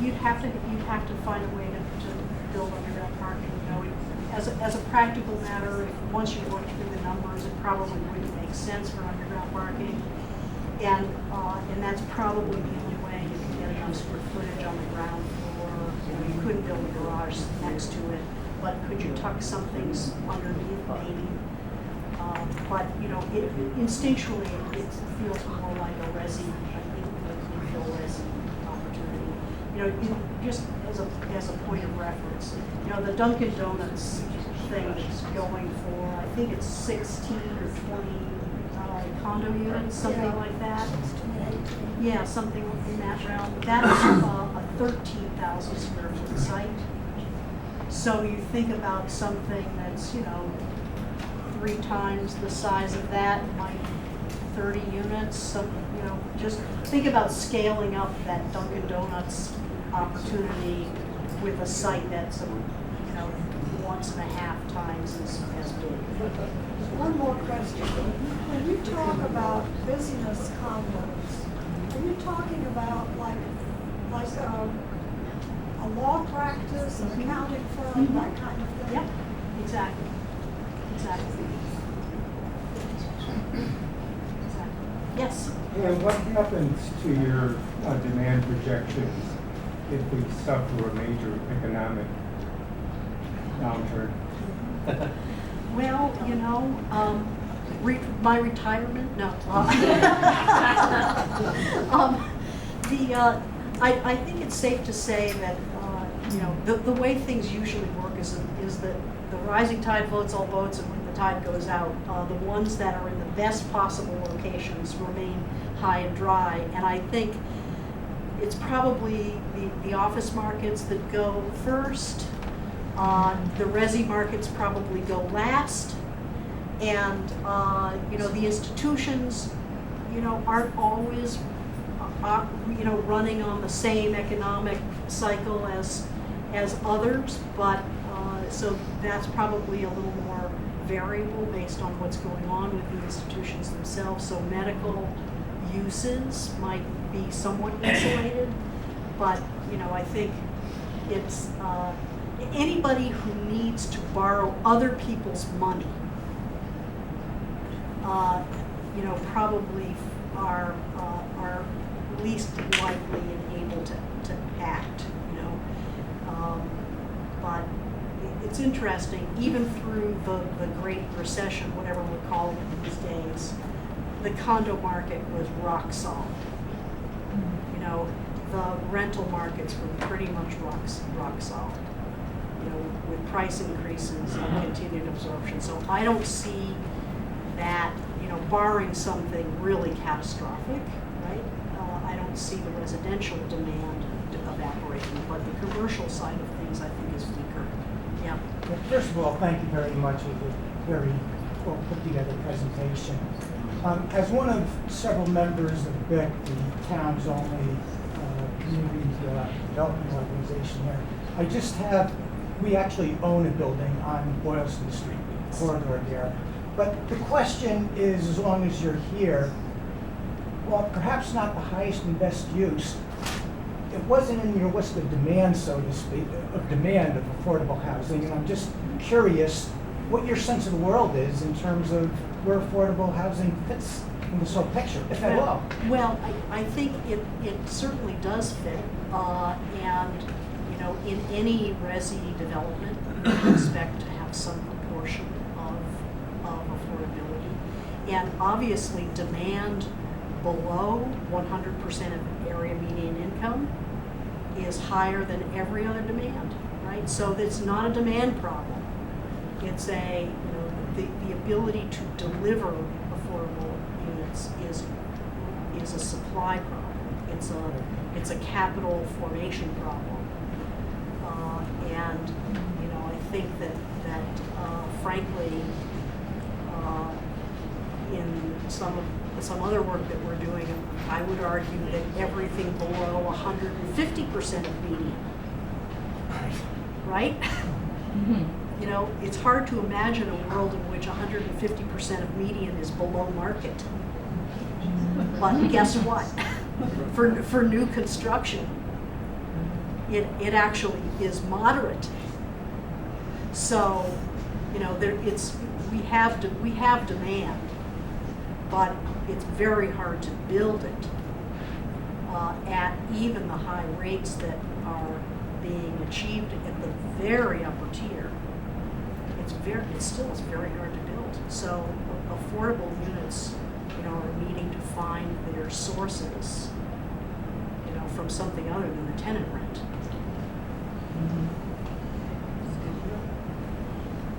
You'd have to find a way to build underground parking. As a practical matter, once you work through the numbers, it probably wouldn't make sense for underground parking, and that's probably the only way you can get enough square footage on the ground floor. You couldn't build a garage next to it, but could you tuck some things underneath, maybe? But instinctually, it feels more like a resi, infill resi opportunity. Just as a point of reference, the Dunkin' Donuts thing is going for, I think it's 16 or 20 condo units, something like that. Yeah, something in that realm. That's 13,000 square foot site. So you think about something that's, 3 times the size of that, like 30 units, so, just think about scaling up that Dunkin' Donuts opportunity with a site that's, 1.5 times as big. One more question. When you talk about business condos, are you talking about like a law practice, an accounting firm, that kind of thing? Yep, exactly. Yes? And what happens to your demand projections if we suffer a major economic downturn? Well, my retirement, no. I think it's safe to say that, the way things usually work is that the rising tide floats all boats, and when the tide goes out, the ones that are in the best possible locations remain high and dry. And I think it's probably the office markets that go first. The resi markets probably go last, and the institutions, aren't always, running on the same economic cycle as others, but so that's probably a little more variable based on what's going on with the institutions themselves. So medical uses might be somewhat insulated, but I think it's anybody who needs to borrow other people's money, probably are least likely and able to act, but it's interesting, even through the Great Recession, whatever we're calling it these days, the condo market was rock solid. The rental markets were pretty much rock solid, with price increases and continued absorption. So I don't see that, barring something really catastrophic, right? I don't see the residential demand evaporating, but the commercial side of things I think is weaker. Yeah. Well, first of all, thank you very much for the very well put together presentation. As one of several members of BIC, the town's only community development organization here, we actually own a building on Boylston Street, corridor there. But the question is, as long as you're here, well, perhaps not the highest and best use. It wasn't in your list of demand, so to speak, of demand of affordable housing, and I'm just curious what your sense of the world is in terms of where affordable housing fits in this whole picture, if at all. Well, I think it certainly does fit, and in any resi development, you expect to have some proportion of affordability, and obviously demand below 100% of area median income is higher than every other demand, right? So it's not a demand problem. It's the ability to deliver affordable units is a supply problem. It's a capital formation problem. And I think that frankly, in some other work that we're doing, I would argue that everything below 150% of median, right? Mm-hmm. It's hard to imagine a world in which 150% of median is below market. But guess what? For new construction, it actually is moderate. So, we have demand, but it's very hard to build it at even the high rates that are being achieved at the very upper tier. It still is very hard to build. So affordable units, are needing to find their sources, from something other than the tenant rent.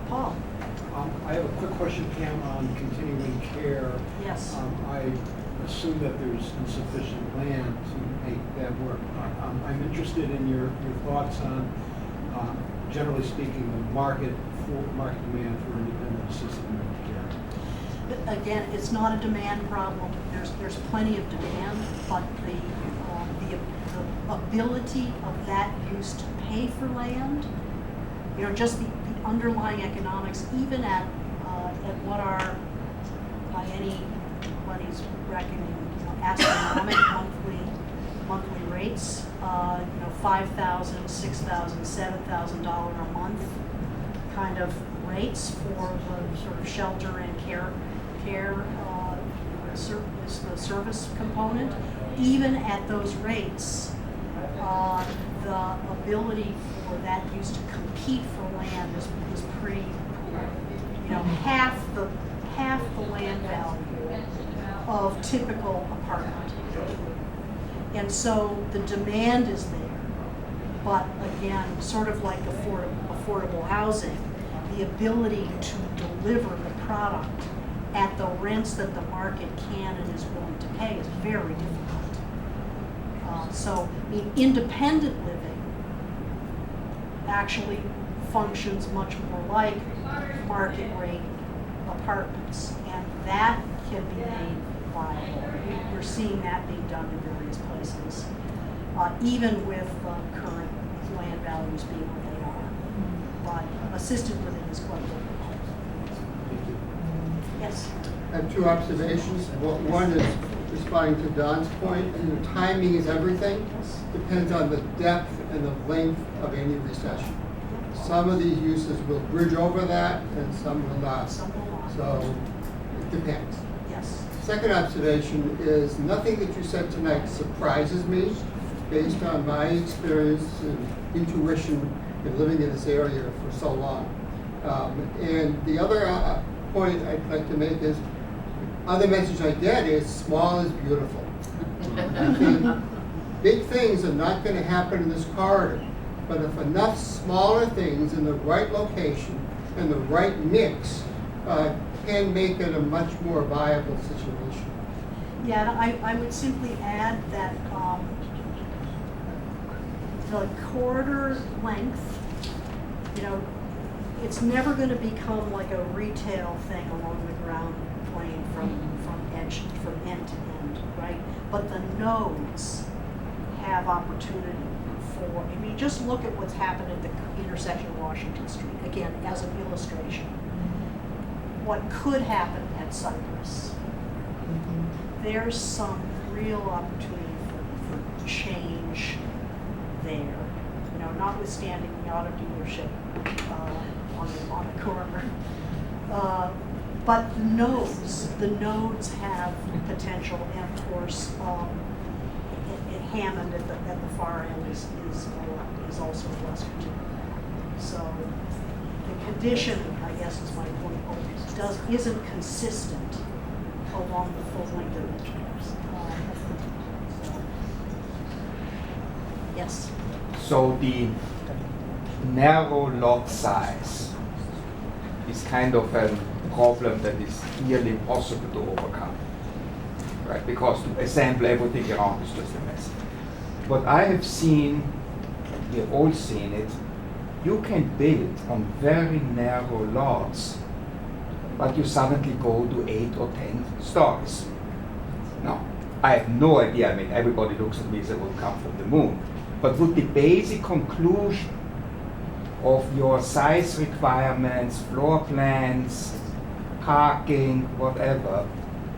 Paul. I have a quick question, Pam, on continuing care. Yes. I assume that there's insufficient land to make that work. I'm interested in your thoughts on, generally speaking, the market demand for independent assisted living care. Again, it's not a demand problem. There's plenty of demand, but the ability of that use to pay for land, just the underlying economics, even at what are, by anybody's reckoning, astronomic monthly rates, $5,000, $6,000, $7,000 a month kind of rates for the sort of shelter and care the service component. Even at those rates, the ability for that use to compete for land is pretty poor. Half the land value of typical apartment. And so the demand is there, but again, sort of like affordable housing, the ability to deliver the product at the rents that the market can and is willing to pay is very difficult. So, independent living actually functions much more like market rate apartments, and that can be made viable. We're seeing that being done in various places, even with current land values being what they are. But assisted living is quite difficult. Yes? I have two observations. One is responding to Don's point, timing is everything. Depends on the depth and the length of any recession. Some of these uses will bridge over that and some will not. So it depends. Yes. Second observation is nothing that you said tonight surprises me based on my experience and intuition in living in this area for so long. And the other point I'd like to make is, other message I get is small is beautiful. I think big things are not going to happen in this corridor, but if enough smaller things in the right location and the right mix can make it a much more viable situation. Yeah, I would simply add that the corridor length, it's never going to become like a retail thing along the ground plane from end to end, right? But the nodes have opportunity for, just look at what's happened at the intersection of Washington Street, again, as an illustration. What could happen at Cypress? There's some real opportunity for change there. Notwithstanding the auto dealership on the corner. But the nodes have potential, and of course, at Hammond at the far end is also a cluster to that. So the condition, I guess is my point, isn't consistent along the full length of the tracks. Yes. So the narrow lot size is kind of a problem that is nearly impossible to overcome, right? Because to assemble everything around is just a mess. What I have seen, we have all seen it, you can build on very narrow lots, but you suddenly go to 8 or 10 stories. Now, I have no idea, everybody looks at me as it will come from the moon, but would the basic conclusion of your size requirements, floor plans, parking, whatever,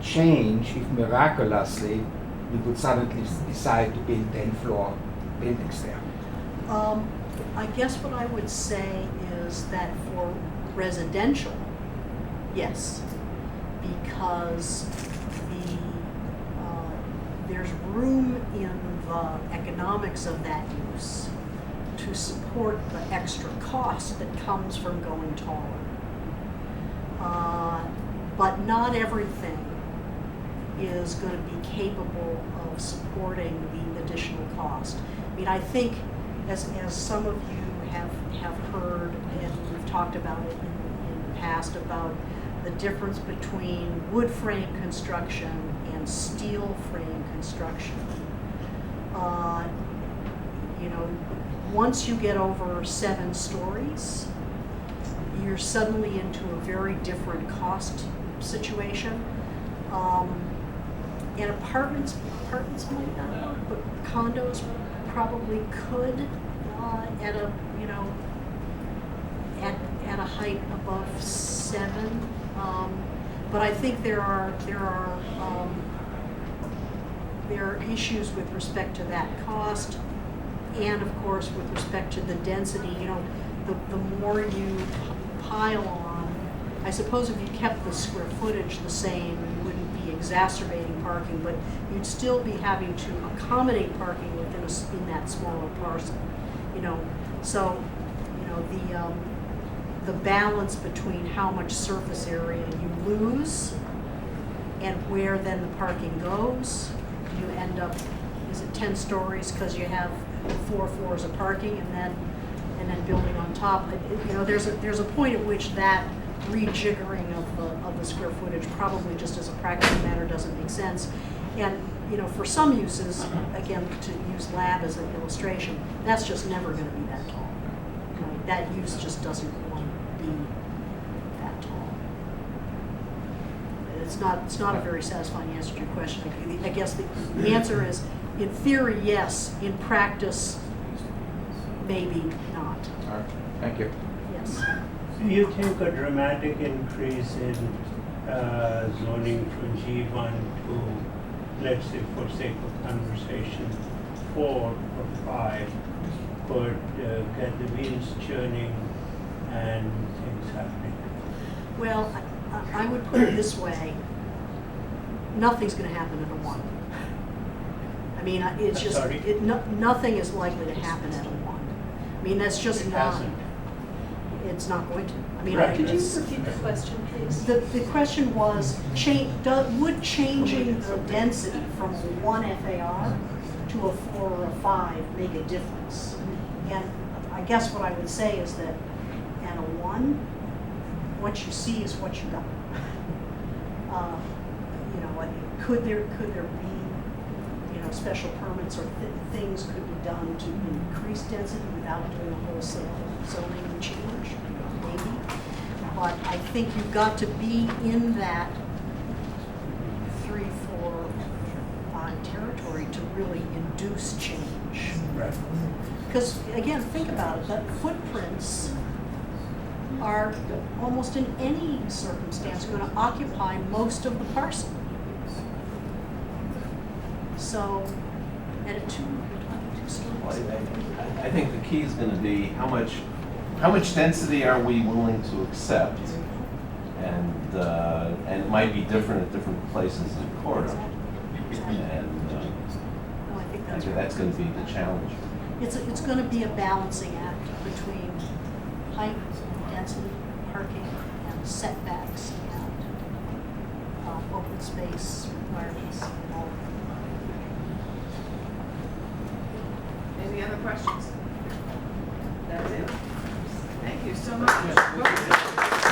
change if miraculously we would suddenly decide to build 10-floor buildings there? I guess what I would say is that for residential, yes, because there's room in the economics of that use to support the extra cost that comes from going taller. But not everything is going to be capable of supporting the additional cost. I think as some of you have heard, and we've talked about it in the past, about the difference between wood frame construction and and steel frame construction. You know, once you get over 7 stories, you're suddenly into a very different cost situation. And apartments might not work, but condos probably could at a, you know, at a height above 7. But I think there are issues with respect to that cost, and of course with respect to the density. You know, the more you pile on, I suppose if you kept the square footage the same, you wouldn't be exacerbating parking, but you'd still be having to accommodate parking within in that smaller parcel. You know, so you know the balance between how much surface area you lose and where then the parking goes. You end up, is it 10 stories because you have 4 floors of parking and then building on top. You know, there's a point at which that rejiggering of the square footage probably just as a practical matter doesn't make sense. And you know, for some uses, again, to use lab as an illustration, that's just never going to be that tall. Right? That use just doesn't want to be that tall. It's not a very satisfying answer to your question. I guess the answer is, in theory, yes. In practice, maybe not. All right, thank you. Yes. Do you think a dramatic increase in zoning from G1 to, let's say, for sake of conversation, 4 or 5 could get the wheels churning and things happening? Well, I would put it this way. Nothing's going to happen at a 1. I mean, it's just, Sorry? nothing is likely to happen at a 1. I mean, that's just It not. hasn't. It's not going to. I mean, Right. Could you repeat the question, please? The question was, would changing the density from a 1 FAR to a 4 or a 5 make a difference? And I guess what I would say is that at a 1, what you see is what you got. You know, could there be, you know, special permits or things could be done to increase density without doing a wholesale zoning change? Maybe. But I think you've got to be in that 3, 4, 5 territory to really induce change. Right. Because again, think about it, that footprints are almost in any circumstance going to occupy most of the parcel. So, at a 2 Well, stories. I think the key is going to be how much density are we willing to accept, and it might be different at different places in the corridor, Exactly. and No, I think I that's think right. that's going to be the challenge. It's going to be a balancing act between height, density, parking, and setbacks, and open space requirements, and all of that. Any other questions? That's it. Thank you so much.